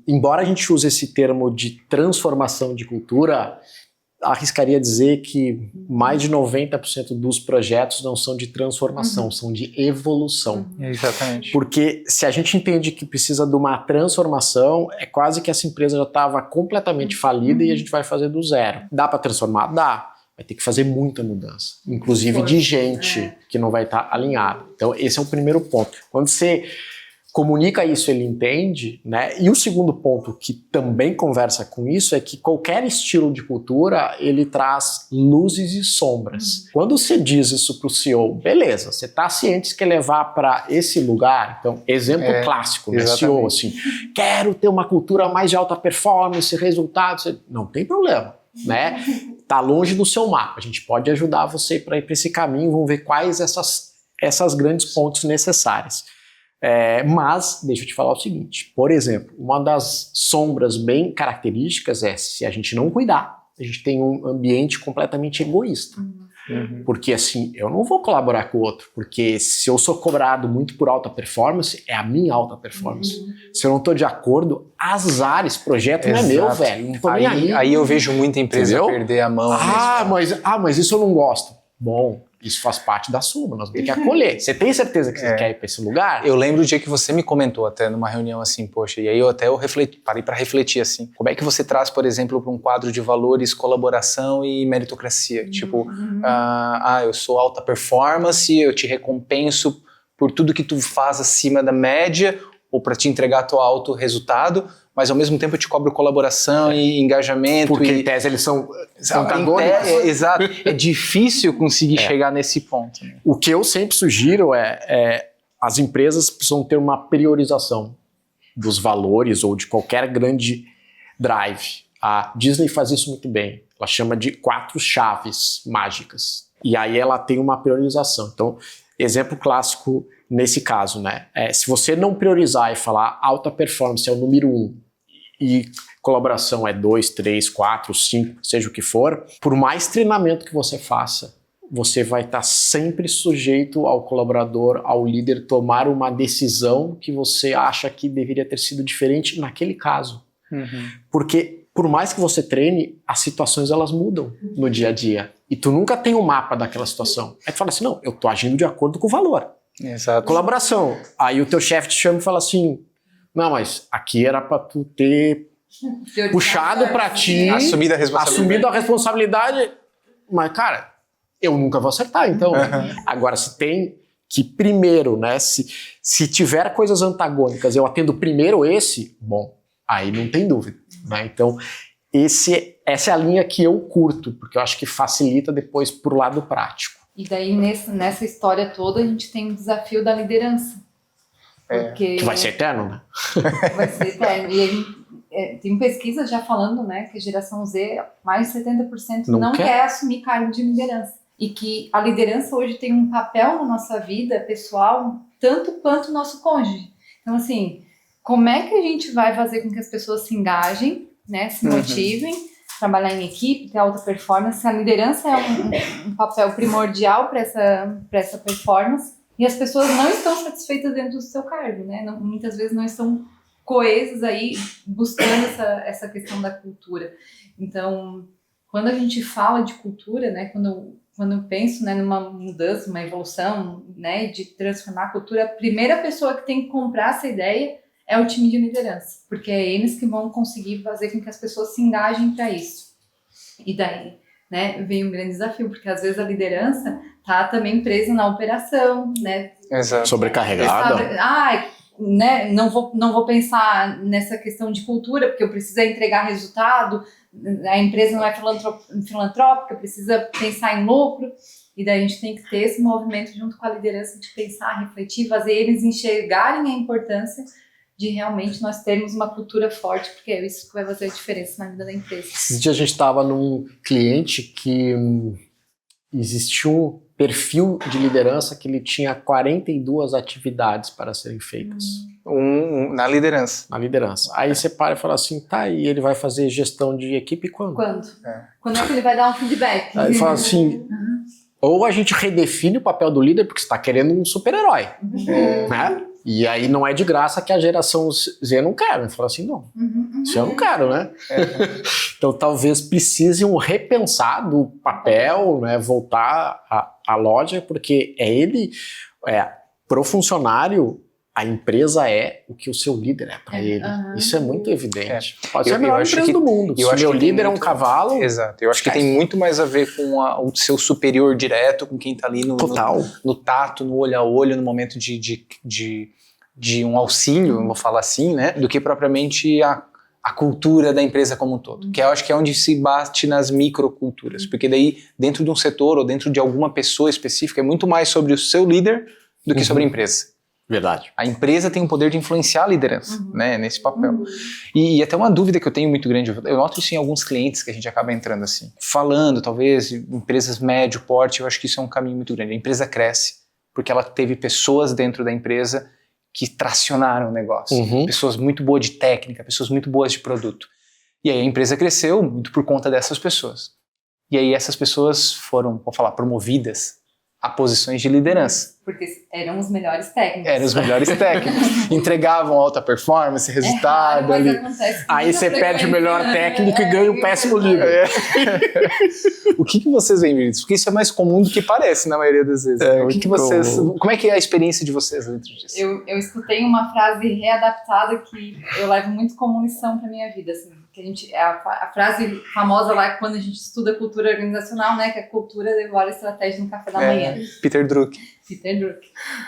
embora a gente use esse termo de transformação de cultura, arriscaria dizer que mais de 90% dos projetos não são de transformação, são de evolução. Exatamente. Porque se a gente entende que precisa de uma transformação, é quase que essa empresa já estava completamente falida e a gente vai fazer do zero. Dá para transformar? Dá. Vai ter que fazer muita mudança, inclusive de gente que não vai estar alinhada. Então esse é o primeiro ponto. Quando você comunica isso, ele entende, né? E o segundo ponto que também conversa com isso é que qualquer estilo de cultura, ele traz luzes e sombras. Quando você diz isso para o CEO, beleza, você está ciente que quer levar para esse lugar, então, exemplo clássico, né? CEO, assim, quero ter uma cultura mais de alta performance, resultados, não tem problema, né? Tá longe do seu mapa, a gente pode ajudar você para ir para esse caminho, vamos ver quais essas grandes pontos necessárias. Mas, deixa eu te falar o seguinte, por exemplo, uma das sombras bem características é se a gente não cuidar, a gente tem um ambiente completamente egoísta. Porque assim, eu não vou colaborar com o outro, porque se eu sou cobrado muito por alta performance, é a minha alta performance. Se eu não estou de acordo, azar, esse projeto não é meu, velho, não tô nem aí. Aí eu vejo muita empresa perder a mão. Mas isso eu não gosto. Bom, isso faz parte da soma, nós vamos ter que acolher. Você tem certeza que você quer ir para esse lugar? Eu lembro o dia que você me comentou até numa reunião assim, poxa, e aí eu parei para refletir assim, como é que você traz, por exemplo, para um quadro de valores, colaboração e meritocracia? Tipo, eu sou alta performance, eu te recompenso por tudo que tu faz acima da média ou para te entregar teu alto resultado, mas ao mesmo tempo eu te cobro colaboração e engajamento. Porque em tese eles são antagônicos. Exato. É difícil conseguir chegar nesse ponto. Né? O que eu sempre sugiro as empresas precisam ter uma priorização dos valores ou de qualquer grande drive. A Disney faz isso muito bem. Ela chama de 4 chaves mágicas. E aí ela tem uma priorização. Então, exemplo clássico nesse caso, né? Se você não priorizar e falar alta performance é o número 1 e colaboração é 2, 3, 4, 5, seja o que for, por mais treinamento que você faça, você vai estar sempre sujeito ao colaborador, ao líder tomar uma decisão que você acha que deveria ter sido diferente naquele caso. Porque por mais que você treine, as situações elas mudam no dia a dia. E tu nunca tem um mapa daquela situação. Aí tu fala assim, não, eu tô agindo de acordo com o valor. Exato. Colaboração. Aí o teu chefe te chama e fala assim, não, mas aqui era para tu ter puxado pra ti, Assumida a responsabilidade. assumido a responsabilidade, mas, cara, eu nunca vou acertar, então. Agora, se tem que primeiro, né, se tiver coisas antagônicas, eu atendo primeiro esse, bom, aí não tem dúvida, né? Então, essa é a linha que eu curto, porque eu acho que facilita depois pro lado prático. E daí, nessa história toda, a gente tem o desafio da liderança. Porque Que vai ser eterno, né? vai ser eterno. E aí, tem pesquisas já falando, né, que a geração Z, mais de 70% não quer assumir cargo de liderança. E que a liderança hoje tem um papel na nossa vida pessoal, tanto quanto o nosso cônjuge. Então, assim, como é que a gente vai fazer com que as pessoas se engajem, né, se motivem, trabalhar em equipe, ter alta performance? A liderança é um papel primordial para essa performance, e as pessoas não estão satisfeitas dentro do seu cargo, né? Muitas vezes não estão coesas aí, buscando essa questão da cultura. Então, quando a gente fala de cultura, né, quando eu penso, né, numa mudança, uma evolução, né, de transformar a cultura, a primeira pessoa que tem que comprar essa ideia é o time de liderança, porque é eles que vão conseguir fazer com que as pessoas se engajem para isso. E daí, né, vem um grande desafio, porque às vezes a liderança tá também presa na operação, né? Exato. Sobrecarregada. Né, não vou pensar nessa questão de cultura, porque eu preciso entregar resultado, a empresa não é filantrópica, precisa pensar em lucro, e daí a gente tem que ter esse movimento junto com a liderança de pensar, refletir, fazer eles enxergarem a importância de realmente nós termos uma cultura forte, porque é isso que vai fazer a diferença na vida da empresa. Esses dias a gente estava num cliente que existia um perfil de liderança que ele tinha 42 atividades para serem feitas. Na liderança. Na liderança. Aí você para e fala assim, tá, e ele vai fazer gestão de equipe quando? Quando é que ele vai dar um feedback? Aí fala assim, ou a gente redefine o papel do líder, porque você está querendo um super-herói, né? E aí não é de graça que a geração Z não quer. Ele fala assim, não, isso eu não quero, né? Então talvez precise um repensar do papel, né? Voltar à loja, porque pro funcionário, a empresa é o que o seu líder é para ele. Isso é muito evidente. Pode ser a melhor empresa do mundo. Se o meu líder é um cavalo... Exato. Eu acho que tem muito mais a ver com o seu superior direto, com quem está ali no tato, no olho a olho, no momento de um auxílio, vou falar assim, né? Do que propriamente a cultura da empresa como um todo. Que eu acho que é onde se bate nas microculturas. Porque daí, dentro de um setor ou dentro de alguma pessoa específica, é muito mais sobre o seu líder do que sobre a empresa. Verdade. A empresa tem o poder de influenciar a liderança, né, nesse papel. E até uma dúvida que eu tenho muito grande, eu noto isso em alguns clientes que a gente acaba entrando assim, falando talvez, empresas médio porte, eu acho que isso é um caminho muito grande. A empresa cresce porque ela teve pessoas dentro da empresa que tracionaram o negócio, pessoas muito boas de técnica, pessoas muito boas de produto. E aí a empresa cresceu muito por conta dessas pessoas. E aí essas pessoas foram, vou falar, promovidas a posições de liderança. Porque eram os melhores técnicos. Eram os melhores técnicos. Entregavam alta performance, resultado. Mas ali. acontece Aí você perde o melhor técnico e ganha um péssimo líder. O que vocês veem, Vinícius? Porque isso é mais comum do que parece na maioria das vezes. Como é que é a experiência de vocês dentro disso? Eu escutei uma frase readaptada que eu levo muito como lição para minha vida, assim. Que a frase famosa lá quando a gente estuda cultura organizacional, né, que a cultura devora a estratégia no café da manhã. Peter Drucker.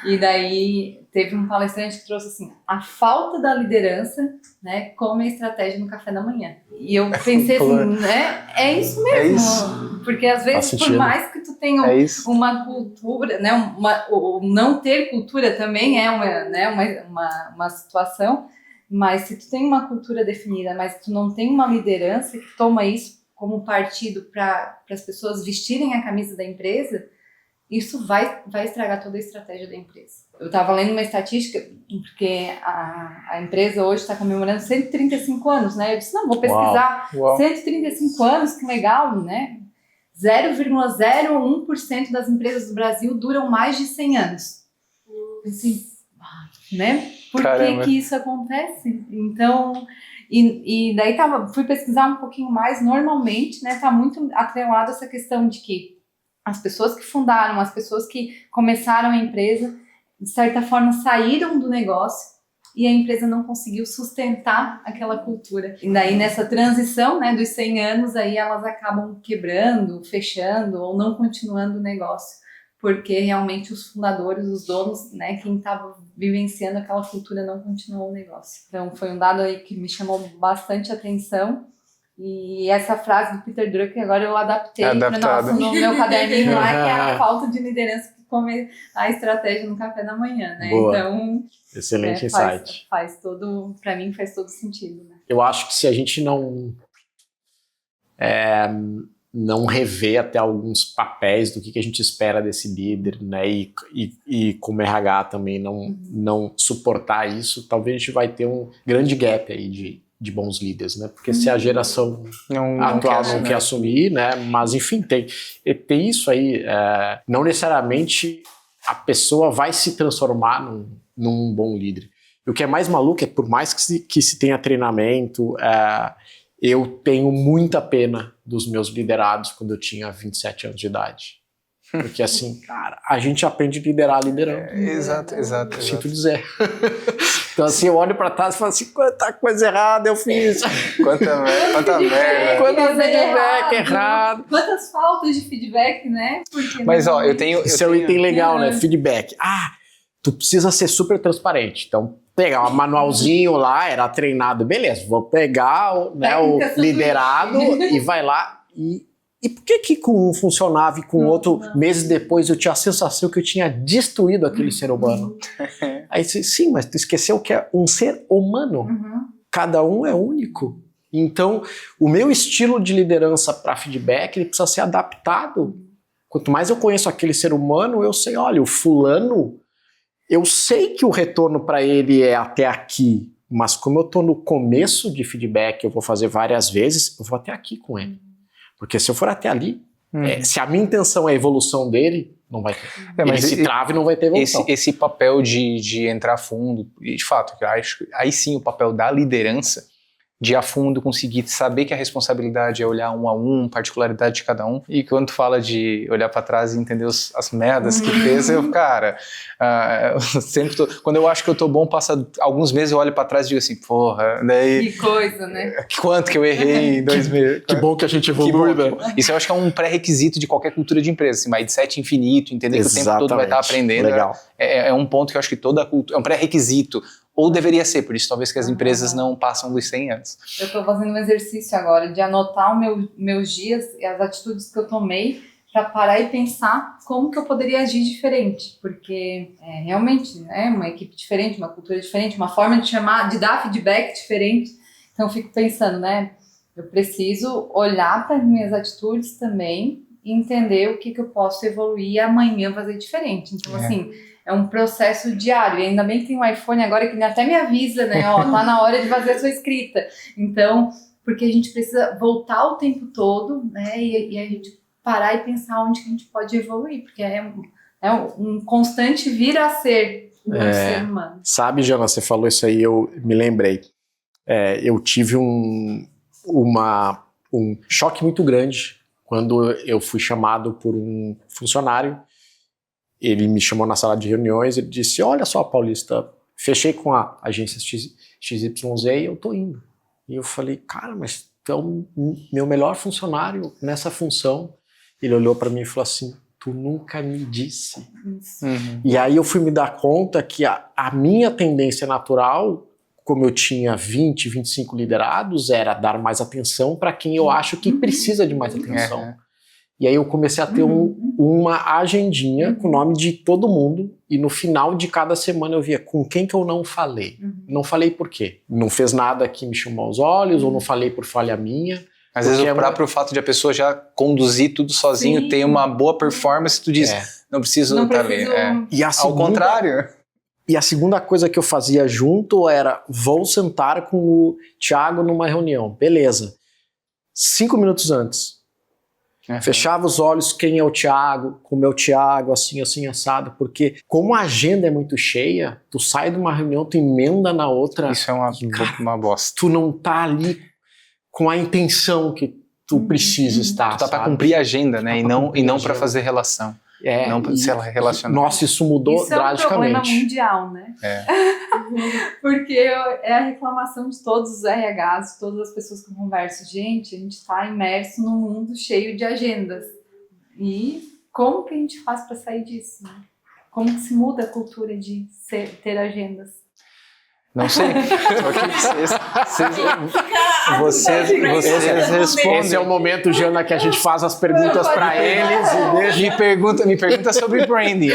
E daí teve um palestrante que trouxe assim, a falta da liderança, né, come a estratégia no café da manhã. E eu pensei assim, né, é isso mesmo. É isso. Porque às vezes, por mais que tu tenha uma cultura, né, o não ter cultura também é uma situação. Mas se tu tem uma cultura definida, mas tu não tem uma liderança que toma isso como partido para as pessoas vestirem a camisa da empresa, isso vai estragar toda a estratégia da empresa. Eu estava lendo uma estatística, porque a empresa hoje está comemorando 135 anos, né? Eu disse, não, vou pesquisar. Uau. 135 anos, que legal, né? 0,01% das empresas do Brasil duram mais de 100 anos. Assim, né? Por que isso acontece? Então, e daí fui pesquisar um pouquinho mais, normalmente, né, tá muito atrelado essa questão de que as pessoas que fundaram, as pessoas que começaram a empresa, de certa forma saíram do negócio e a empresa não conseguiu sustentar aquela cultura. E daí nessa transição, né, dos 100 anos, aí elas acabam quebrando, fechando ou não continuando o negócio, porque realmente os fundadores, os donos, né, quem estava vivenciando aquela cultura não continuou o negócio. Então foi um dado aí que me chamou bastante atenção. E essa frase do Peter Drucker agora eu adaptei no meu caderninho lá, que é a falta de liderança que come a estratégia no café da manhã, né? Boa. Então, Excelente insight. Para mim faz todo sentido, né? Eu acho que se a gente não rever até alguns papéis do que a gente espera desse líder, né, e como RH também não suportar isso, talvez a gente vai ter um grande gap aí de bons líderes, né? Porque se a geração atual não quer assumir, né? Mas enfim, tem isso aí. Não necessariamente a pessoa vai se transformar num bom líder. E o que é mais maluco é, por mais que se tenha treinamento, eu tenho muita pena dos meus liderados quando eu tinha 27 anos de idade. Porque assim, cara, a gente aprende a liderar liderando. Exato. Sinto dizer. Então assim, eu olho pra trás e falo assim, quanta coisa errada eu fiz. Quanta merda. Quanto feedback errado. Quantas faltas de feedback, né? Porque Mas ó, eu tenho... Esse é um item legal, né? Feedback. Tu precisa ser super transparente. Então, pegar um manualzinho lá, era treinado, beleza, vou pegar o liderado e vai lá e por que com um funcionava e com outro, meses depois, eu tinha a sensação que eu tinha destruído aquele ser humano? Aí você, sim, mas tu esqueceu que é um ser humano. Cada um é único. Então, o meu estilo de liderança para feedback, ele precisa ser adaptado. Quanto mais eu conheço aquele ser humano, eu sei, olha, o fulano, eu sei que o retorno para ele é até aqui, mas como eu estou no começo de feedback, eu vou fazer várias vezes, eu vou até aqui com ele. Porque se eu for até ali, se a minha intenção é a evolução dele, não vai ter. Mas se trava e não vai ter evolução. Esse papel de entrar a fundo, e de fato, eu acho aí sim o papel da liderança, de ir a fundo, conseguir saber que a responsabilidade é olhar um a um, particularidade de cada um, e quando tu fala de olhar pra trás e entender as merdas que fez, eu, cara, eu sempre quando eu acho que eu tô bom, passa alguns meses, eu olho pra trás e digo assim, porra, daí... Que coisa, né? Quanto que eu errei em 2 meses. Que bom que a gente evolui, né? Isso eu acho que é um pré-requisito de qualquer cultura de empresa, assim, mindset infinito, entender que o tempo todo vai estar aprendendo. Legal. É um ponto que eu acho que toda cultura, é um pré-requisito. Ou deveria ser, por isso talvez que as empresas não passam dos 100 anos. Eu estou fazendo um exercício agora de anotar meus dias e as atitudes que eu tomei para parar e pensar como que eu poderia agir diferente. Porque realmente é uma equipe diferente, uma cultura diferente, uma forma de dar feedback diferente. Então eu fico pensando, né? Eu preciso olhar para as minhas atitudes também e entender o que eu posso evoluir e amanhã fazer diferente. Então assim... É um processo diário, e ainda bem que tem um iPhone agora que até me avisa, né, tá na hora de fazer a sua escrita. Então, porque a gente precisa voltar o tempo todo, né, e a gente parar e pensar onde que a gente pode evoluir, porque é um constante vir a ser um ser humano. Sabe, Jana, você falou isso aí, eu me lembrei. Eu tive um choque muito grande quando eu fui chamado por um funcionário. Ele me chamou na sala de reuniões e disse, olha só, Paulista, fechei com a agência XYZ e eu tô indo. E eu falei, cara, mas tu é o meu melhor funcionário nessa função. Ele olhou para mim e falou assim, tu nunca me disse. E aí eu fui me dar conta que a minha tendência natural, como eu tinha 20, 25 liderados, era dar mais atenção para quem eu acho que precisa de mais atenção. E aí eu comecei a ter uma agendinha com o nome de todo mundo e no final de cada semana eu via com quem que eu não falei. Não falei por quê? Não fez nada que me chamou aos olhos ou não falei por falha minha. Às vezes o próprio fato de a pessoa já conduzir tudo sozinho, ter uma boa performance, tu diz, não preciso estar ali. E ao contrário. E a segunda coisa que eu fazia junto era, vou sentar com o Thiago numa reunião. Beleza. 5 minutos antes. Fechava os olhos, quem é o Thiago, como é o Thiago, assim, assado, porque como a agenda é muito cheia, tu sai de uma reunião, tu emenda na outra. Isso é uma bosta. Tu não tá ali com a intenção que tu precisa estar, tu tá pra cumprir a agenda, né, e não pra fazer relação. não se relacionar. Nossa, isso mudou Isso drasticamente. É um problema mundial, né? Porque é a reclamação de todos os RHs, de todas as pessoas que eu converso. Gente, a gente está imerso num mundo cheio de agendas. E como que a gente faz para sair disso? Né? Como que se muda a cultura de ter agendas? Não sei. Vocês respondem. Esse é o momento, Jana, que a gente faz as perguntas para eles. Me pergunta sobre branding,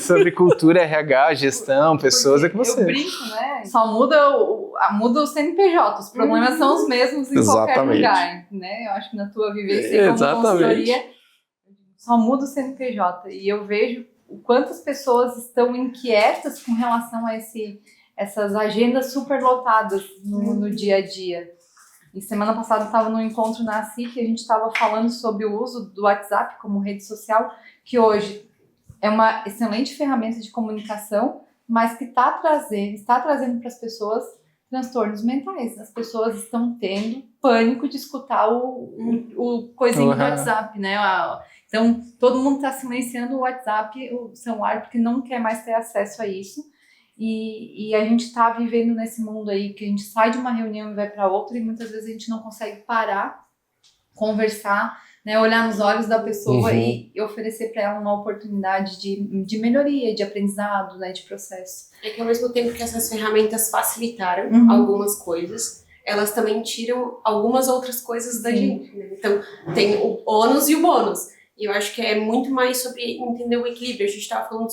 sobre cultura, RH, gestão, pessoas, é com você. Eu brinco, né? Só muda o CNPJ, os problemas são os mesmos em qualquer lugar, né? Eu acho que na tua vivência como consultoria, só muda o CNPJ. E eu vejo o quanto as pessoas estão inquietas com relação a essas agendas super lotadas no dia a dia. E semana passada eu estava num encontro na ASIC e a gente estava falando sobre o uso do WhatsApp como rede social, que hoje é uma excelente ferramenta de comunicação, mas que está trazendo para as pessoas transtornos mentais. As pessoas estão tendo pânico de escutar o coisinho do WhatsApp, né? Então, todo mundo está silenciando o WhatsApp, o celular, porque não quer mais ter acesso a isso. E a gente está vivendo nesse mundo aí que a gente sai de uma reunião e vai para outra e muitas vezes a gente não consegue parar, conversar, né, olhar nos olhos da pessoa e oferecer para ela uma oportunidade de melhoria, de aprendizado, né, de processo. É que ao mesmo tempo que essas ferramentas facilitaram algumas coisas, elas também tiram algumas outras coisas da gente. Né? Então, tem o ônus e o bônus. E eu acho que é muito mais sobre entender o equilíbrio. A gente estava falando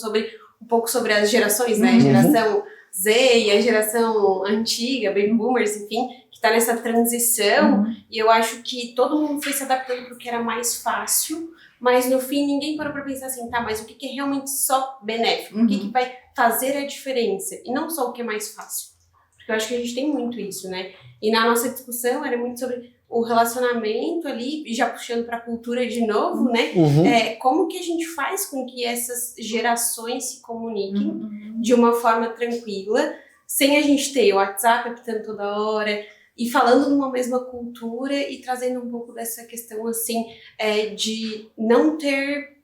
um pouco sobre as gerações, né? A geração Z e a geração antiga, Baby Boomers, enfim, que está nessa transição. E eu acho que todo mundo foi se adaptando para o que era mais fácil, mas no fim ninguém parou para pensar assim, tá, mas o que é realmente só benéfico? O que vai fazer a diferença? E não só o que é mais fácil. Porque eu acho que a gente tem muito isso, né? E na nossa discussão era muito sobre o relacionamento ali, já puxando para a cultura de novo, né? Como que a gente faz com que essas gerações se comuniquem de uma forma tranquila, sem a gente ter o WhatsApp apitando toda hora e falando numa mesma cultura e trazendo um pouco dessa questão, assim, de não ter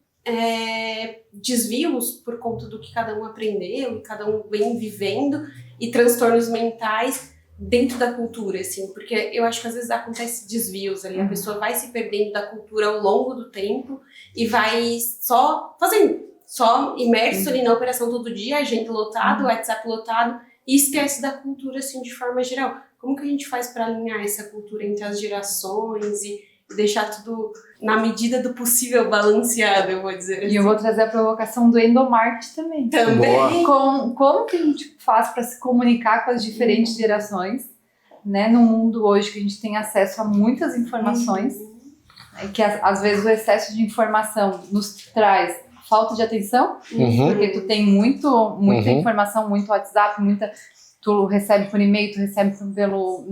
desvios por conta do que cada um aprendeu e cada um vem vivendo e transtornos mentais dentro da cultura, assim, porque eu acho que às vezes acontece desvios ali, a pessoa vai se perdendo da cultura ao longo do tempo e vai só imerso ali na operação todo dia, agenda lotada, WhatsApp lotado, e esquece da cultura, assim, de forma geral. Como que a gente faz para alinhar essa cultura entre as gerações e deixar tudo, na medida do possível, balanceado, eu vou dizer assim. E eu vou trazer a provocação do endomarketing também. Como que a gente faz para se comunicar com as diferentes gerações, né? No mundo hoje que a gente tem acesso a muitas informações, né, que às vezes o excesso de informação nos traz falta de atenção, porque tu tem muita informação, muito WhatsApp, tu recebe por e-mail, tu recebe pelo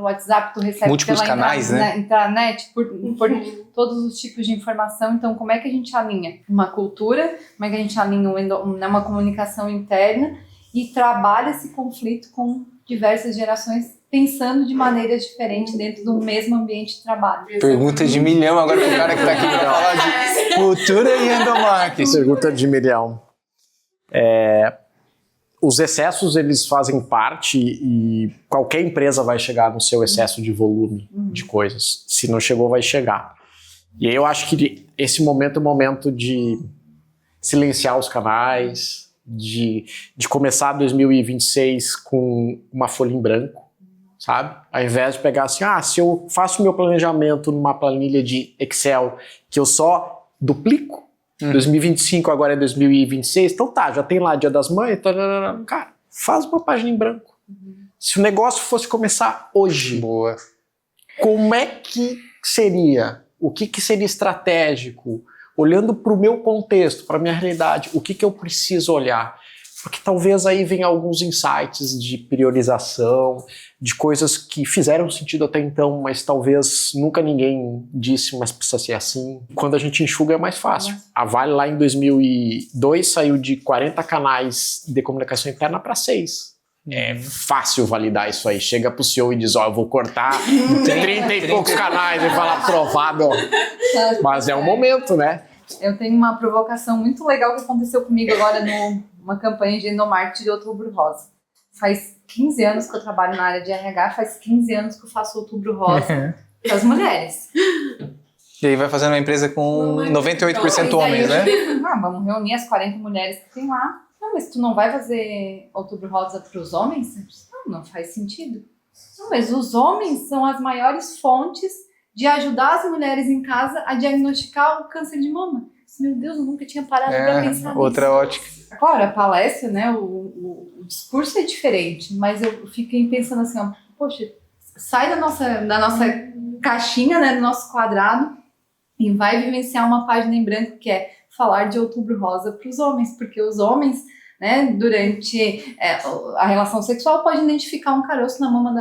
WhatsApp, tu recebe múltiplos canais, né? Intranet, por todos os tipos de informação. Então, como é que a gente alinha uma cultura, como é que a gente alinha uma comunicação interna e trabalha esse conflito com diversas gerações, pensando de maneira diferente dentro do mesmo ambiente de trabalho? Pergunta de milhão agora pro cara que tá aqui para falar de cultura e endomarketing. Pergunta de milhão. Os excessos, eles fazem parte e qualquer empresa vai chegar no seu excesso de volume de coisas. Se não chegou, vai chegar. E aí eu acho que esse momento é o momento de silenciar os canais, de começar 2026 com uma folha em branco, sabe? Ao invés de pegar assim, se eu faço meu planejamento numa planilha de Excel que eu só duplico, 2025 agora é 2026, então tá, já tem lá Dia das Mães, cara, faz uma página em branco. Se o negócio fosse começar hoje, como é que seria? O que seria estratégico? Olhando para o meu contexto, para a minha realidade, o que eu preciso olhar? Porque talvez aí venham alguns insights de priorização, de coisas que fizeram sentido até então, mas talvez nunca ninguém disse, mas precisa ser assim. Quando a gente enxuga é mais fácil. A Vale lá em 2002 saiu de 40 canais de comunicação interna para 6. É fácil validar isso aí. Chega pro CEO e diz, eu vou cortar 30 e poucos canais e falar aprovado. Mas é um momento, né? Eu tenho uma provocação muito legal que aconteceu comigo agora numa campanha de endomarketing de Outubro Rosa. Faz 15 anos que eu trabalho na área de RH, faz 15 anos que eu faço Outubro Rosa para as mulheres. E aí vai fazendo uma empresa com 98% homens, né? Vamos reunir as 40 mulheres que tem lá. Não, mas tu não vai fazer Outubro Rosa para os homens? Não faz sentido. Não, mas os homens são as maiores fontes de ajudar as mulheres em casa a diagnosticar o câncer de mama. Meu Deus, eu nunca tinha parado para pensar nisso. Outra ótica. Agora, a palestra, né, o discurso é diferente, mas eu fiquei pensando assim, ó, poxa, sai da nossa caixinha, né, do nosso quadrado e vai vivenciar uma página em branco que é falar de Outubro Rosa para os homens, porque os homens, né, durante a relação sexual pode identificar um caroço na mama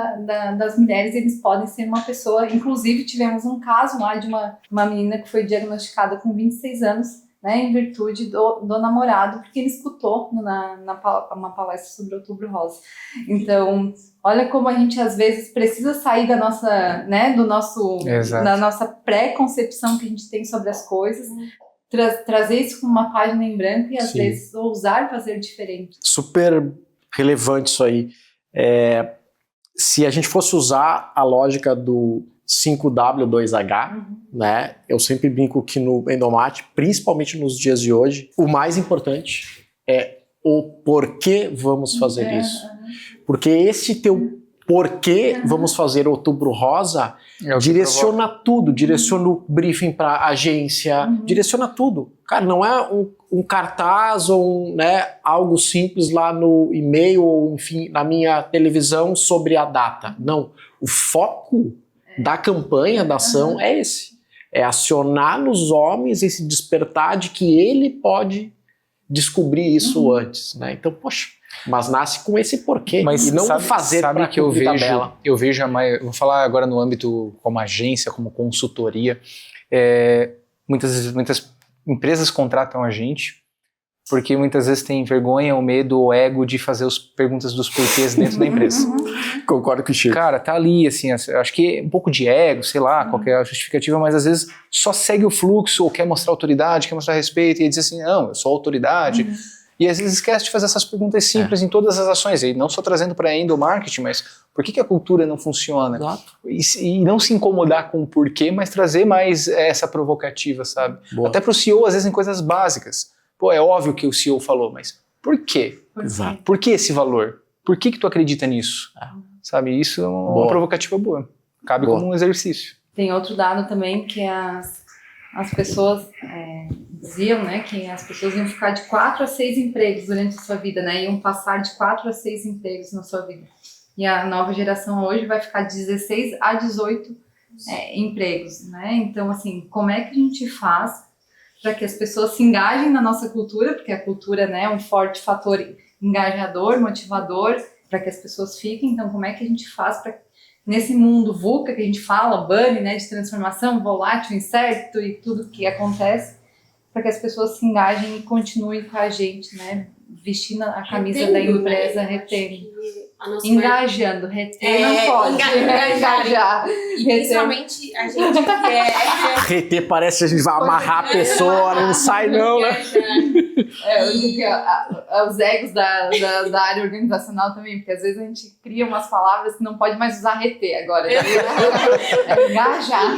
das mulheres, e eles podem ser uma pessoa, inclusive tivemos um caso lá de uma menina que foi diagnosticada com 26 anos, né, em virtude do namorado, porque ele escutou uma palestra sobre Outubro Rosa. Então, olha como a gente às vezes precisa sair da nossa, né, da nossa pré-concepção que a gente tem sobre as coisas, trazer isso com uma página em branco e às vezes ousar fazer diferente. Super relevante isso aí. Se a gente fosse usar a lógica do 5W2H, né, eu sempre brinco que no endomarketing, principalmente nos dias de hoje, o mais importante é o porquê vamos fazer isso. Porque esse teu porquê vamos fazer Outubro Rosa direciona tudo, direciona o briefing para a agência, direciona tudo. Cara, não é um cartaz ou algo simples lá no e-mail ou, enfim, na minha televisão sobre a data. Não, o foco da campanha, da ação é esse. É acionar nos homens esse despertar de que ele pode descobrir isso antes, né? Então, poxa, mas nasce com esse porquê. Mas e não fazer para que eu vejo vou falar agora no âmbito como agência, como consultoria. Muitas empresas contratam a gente porque muitas vezes tem vergonha, ou medo, ou ego de fazer as perguntas dos porquês dentro da empresa. Concordo com o Chico. Cara, tá ali, assim, acho que um pouco de ego, sei lá, qualquer justificativa, mas às vezes só segue o fluxo, ou quer mostrar autoridade, quer mostrar respeito, e diz assim, não, eu sou autoridade. E às vezes esquece de fazer essas perguntas simples em todas as ações, e não só trazendo para endomarketing, mas por que a cultura não funciona? Exato. E não se incomodar com o porquê, mas trazer mais essa provocativa, sabe? Boa. Até pro CEO, às vezes em coisas básicas. Pô, é óbvio que o CEO falou, mas por quê? Exato. Por que esse valor? Por que tu acredita nisso? Sabe, isso é uma provocativa boa. Cabe como um exercício. Tem outro dado também que as pessoas diziam, né, que as pessoas iam ficar de 4 a 6 empregos durante a sua vida, né, iam passar de 4 a 6 empregos na sua vida. E a nova geração hoje vai ficar de 16 a 18 empregos, né? Então, assim, como é que a gente faz para que as pessoas se engajem na nossa cultura, porque a cultura, né, é um forte fator engajador, motivador, para que as pessoas fiquem. Então, como é que a gente faz para, nesse mundo VUCA que a gente fala, bunny, né, de transformação, volátil, incerto e tudo que acontece, para que as pessoas se engajem e continuem com a gente, né, vestindo a camisa da empresa, retendo. Engajando, reter não pode. Engajar. E principalmente a gente que Reter parece que a gente vai amarrar a pessoa, não sai não, né? Os egos da área organizacional também, porque às vezes a gente cria umas palavras que não pode mais usar reter agora. Engajar.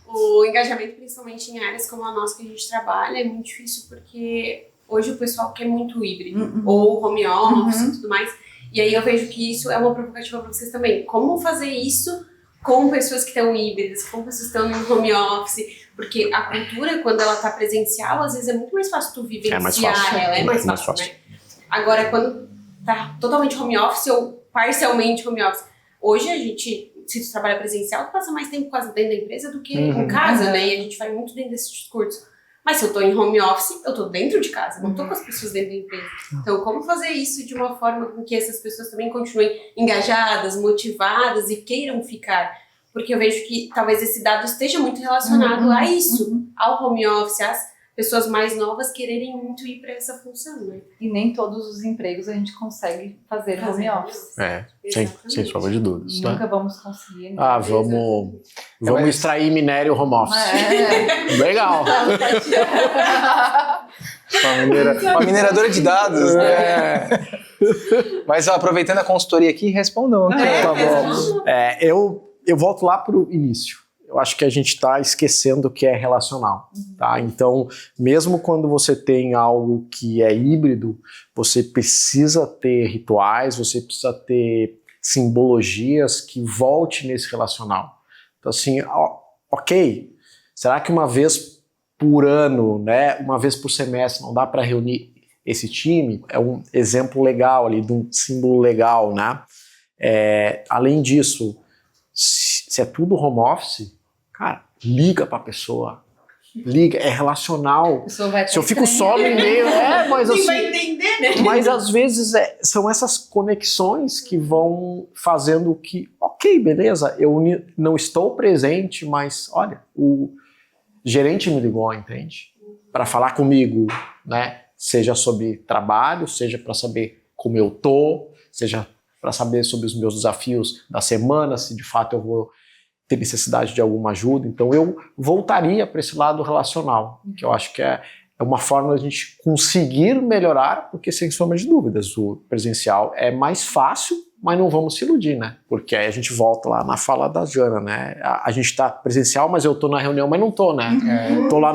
O engajamento, principalmente em áreas como a nossa que a gente trabalha, é muito difícil porque hoje o pessoal quer muito híbrido, ou home office e tudo mais. E aí eu vejo que isso é uma provocativa para vocês também. Como fazer isso com pessoas que estão híbridas, com pessoas que estão no home office? Porque a cultura, quando ela está presencial, às vezes é muito mais fácil tu vivenciar ela. É mais fácil, né? Agora, quando tá totalmente home office ou parcialmente home office, hoje a gente, se tu trabalha presencial, tu passa mais tempo quase dentro da empresa do que em casa, né? E a gente vai muito dentro desse discurso. Mas se eu tô em home office, eu tô dentro de casa, não tô com as pessoas dentro da empresa. Então, como fazer isso de uma forma com que essas pessoas também continuem engajadas, motivadas e queiram ficar? Porque eu vejo que talvez esse dado esteja muito relacionado a isso, ao home office, pessoas mais novas quererem muito ir para essa função, né? E nem todos os empregos a gente consegue fazer home office. Sem sombra de dúvidas. Né? Nunca vamos conseguir. Né? Vamos extrair minério home office. Legal. Uma mineradora de dados, né? Mas aproveitando a consultoria aqui, respondam. Tá bom. Eu volto lá para o início. Eu acho que a gente está esquecendo que é relacional, tá? Então, mesmo quando você tem algo que é híbrido, você precisa ter rituais, você precisa ter simbologias que volte nesse relacional. Então, assim, ok, será que uma vez por ano, né, uma vez por semestre, não dá para reunir esse time? É um exemplo legal ali, de um símbolo legal, né? Além disso, se é tudo home office, cara, liga pra pessoa. Liga, é relacional. Se eu fico só no e-mail, mas assim... vai entender, né? Mas às vezes são essas conexões que vão fazendo que, ok, beleza, eu não estou presente, mas olha, o gerente me ligou, entende? Para falar comigo, né? Seja sobre trabalho, seja para saber como eu tô, seja para saber sobre os meus desafios da semana, se de fato eu vou ter necessidade de alguma ajuda. Então eu voltaria para esse lado relacional, que eu acho que é uma forma de a gente conseguir melhorar, porque sem sombra de dúvidas, o presencial é mais fácil, mas não vamos se iludir, né? Porque aí a gente volta lá na fala da Jana, né? A gente tá presencial, mas eu tô na reunião, mas não tô, né? Tô lá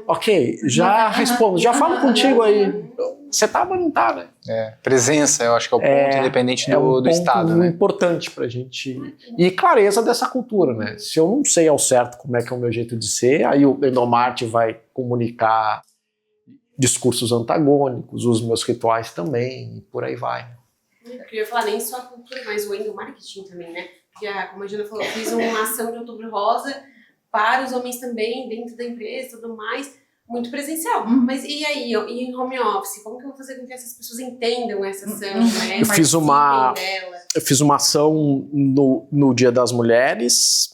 ok, já respondo, já falo contigo aí. Você tá, mas não tá, né? Presença, eu acho que é o ponto, independente do estado, né? É importante pra gente. E clareza dessa cultura, né? Se eu não sei ao certo como é que é o meu jeito de ser, aí o Endomarte vai comunicar discursos antagônicos, os meus rituais também, e por aí vai. Eu queria falar nem só a cultura, mas o endomarketing também, né? Porque, como a Jana falou, eu fiz uma ação de Outubro Rosa para os homens também, dentro da empresa e tudo mais, muito presencial. Mas e aí, e em home office? Como que eu vou fazer com que essas pessoas entendam essa ação, né? Eu fiz uma ação no Dia das Mulheres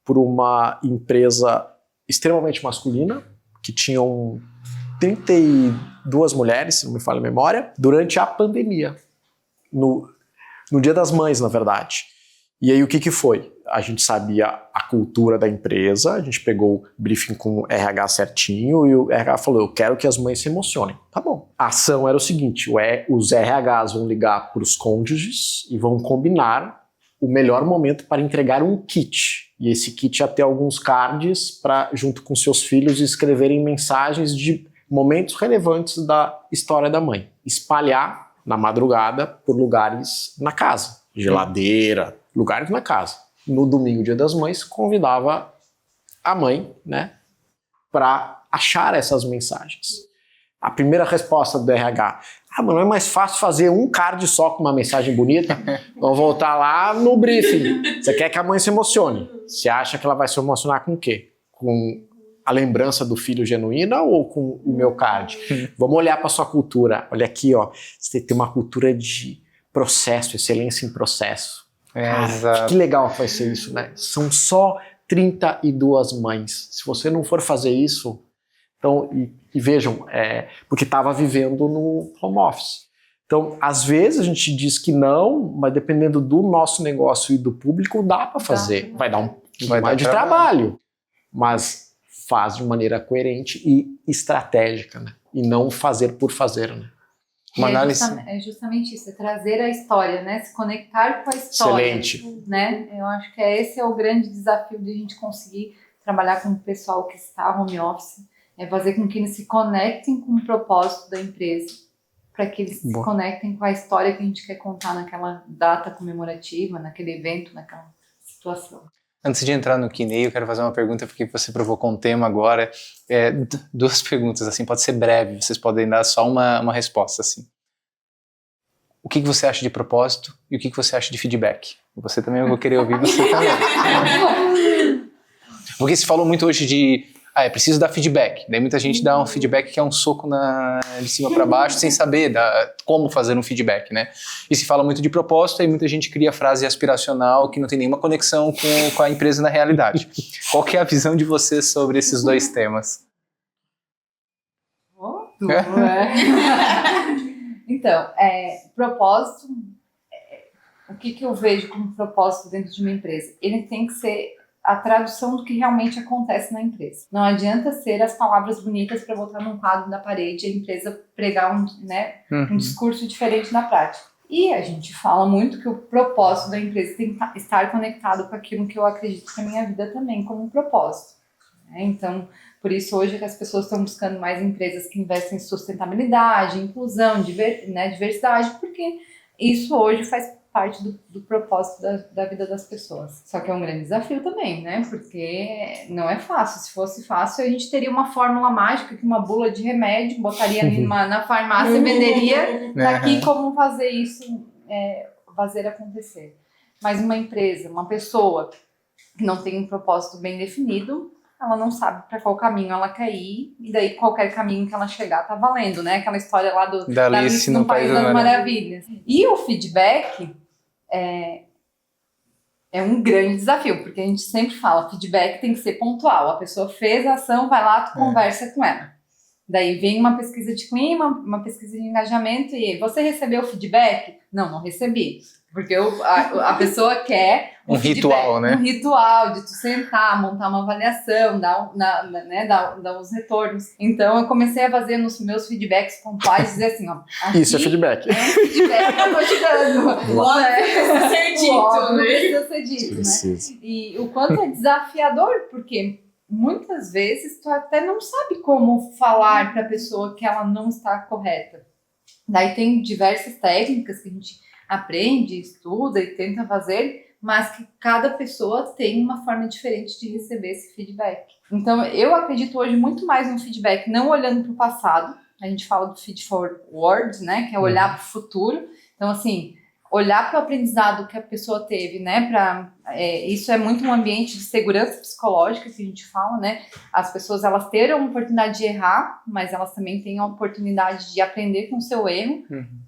por uma empresa extremamente masculina, que tinham 32 mulheres, se não me falha a memória, durante a pandemia. No Dia das Mães, na verdade. E aí o que foi? A gente sabia a cultura da empresa, a gente pegou o briefing com o RH certinho e o RH falou, eu quero que as mães se emocionem. Tá bom. A ação era o seguinte, os RHs vão ligar para os cônjuges e vão combinar o melhor momento para entregar um kit. E esse kit ia ter alguns cards para, junto com seus filhos, escreverem mensagens de momentos relevantes da história da mãe. Espalhar na madrugada por lugares na casa, geladeira, lugares na casa. No domingo, Dia das Mães, convidava a mãe, né, para achar essas mensagens. A primeira resposta do RH, mas não é mais fácil fazer um card só com uma mensagem bonita? Vamos voltar lá no briefing. Você quer que a mãe se emocione? Você acha que ela vai se emocionar com o quê? Com a lembrança do filho genuína ou com o meu card? Vamos olhar para sua cultura. Olha aqui, ó. Você tem uma cultura de processo, excelência em processo. Cara, que legal que vai ser isso, né? São só 32 mães. Se você não for fazer isso, então, e vejam, porque estava vivendo no home office. Então, às vezes a gente diz que não, mas dependendo do nosso negócio e do público, dá para fazer. Vai dar um pouco mais de trabalho, mas faz de maneira coerente e estratégica, né? E não fazer por fazer, né? Uma análise... É justamente isso, é trazer a história, né? Se conectar com a história. Excelente. Né? Eu acho que esse é o grande desafio de a gente conseguir trabalhar com o pessoal que está home office, é fazer com que eles se conectem com o propósito da empresa, para que eles se conectem com a história que a gente quer contar naquela data comemorativa, naquele evento, naquela situação. Antes de entrar no Q&A, eu quero fazer uma pergunta, porque você provocou um tema agora. Duas perguntas, assim, pode ser breve, vocês podem dar só uma resposta, assim. O que você acha de propósito e o que você acha de feedback? Você também, eu vou querer ouvir você também. Porque se falou muito hoje de, é preciso dar feedback. Daí muita gente dá um feedback que é um soco de cima para baixo, sem saber como fazer um feedback, né? E se fala muito de propósito, aí muita gente cria frase aspiracional que não tem nenhuma conexão com a empresa na realidade. Qual que é a visão de vocês sobre esses dois temas? Então, propósito, o que eu vejo como propósito dentro de uma empresa? Ele tem que ser a tradução do que realmente acontece na empresa. Não adianta ser as palavras bonitas para botar num quadro da parede e a empresa pregar um discurso diferente na prática. E a gente fala muito que o propósito da empresa tem que estar conectado com aquilo que eu acredito na minha vida também como um propósito. Então, por isso hoje que as pessoas estão buscando mais empresas que investem em sustentabilidade, inclusão, diversidade, porque isso hoje faz parte do propósito da vida das pessoas. Só que é um grande desafio também, né? Porque não é fácil. Se fosse fácil, a gente teria uma fórmula mágica, que uma bula de remédio, botaria ali na farmácia e venderia daqui como fazer isso, fazer acontecer. Mas uma empresa, uma pessoa que não tem um propósito bem definido, ela não sabe para qual caminho ela quer ir, e daí qualquer caminho que ela chegar tá valendo, né? Aquela história lá da Alice no País das Maravilhas. E o feedback é um grande desafio, porque a gente sempre fala, feedback tem que ser pontual. A pessoa fez a ação, vai lá, tu conversa com ela. Daí vem uma pesquisa de clima, uma pesquisa de engajamento, e você recebeu feedback? Não recebi. Porque a pessoa quer um ritual, né? Um ritual de tu sentar, montar uma avaliação, dar os retornos. Então, eu comecei a fazer nos meus feedbacks pontuais, dizer assim, ó... Isso é feedback. Feedback que eu tô te dando. Precisa ser dito, né? Precisa ser dito, né? E o quanto é desafiador, porque muitas vezes tu até não sabe como falar para a pessoa que ela não está correta. Daí tem diversas técnicas que a gente aprende, estuda e tenta fazer, mas que cada pessoa tem uma forma diferente de receber esse feedback. Então, eu acredito hoje muito mais no feedback, não olhando para o passado. A gente fala do feed forward, né, que é olhar para o futuro. Então, assim, olhar para o aprendizado que a pessoa teve, né, isso é muito um ambiente de segurança psicológica que a gente fala, né, as pessoas, elas terem a oportunidade de errar, mas elas também têm a oportunidade de aprender com o seu erro,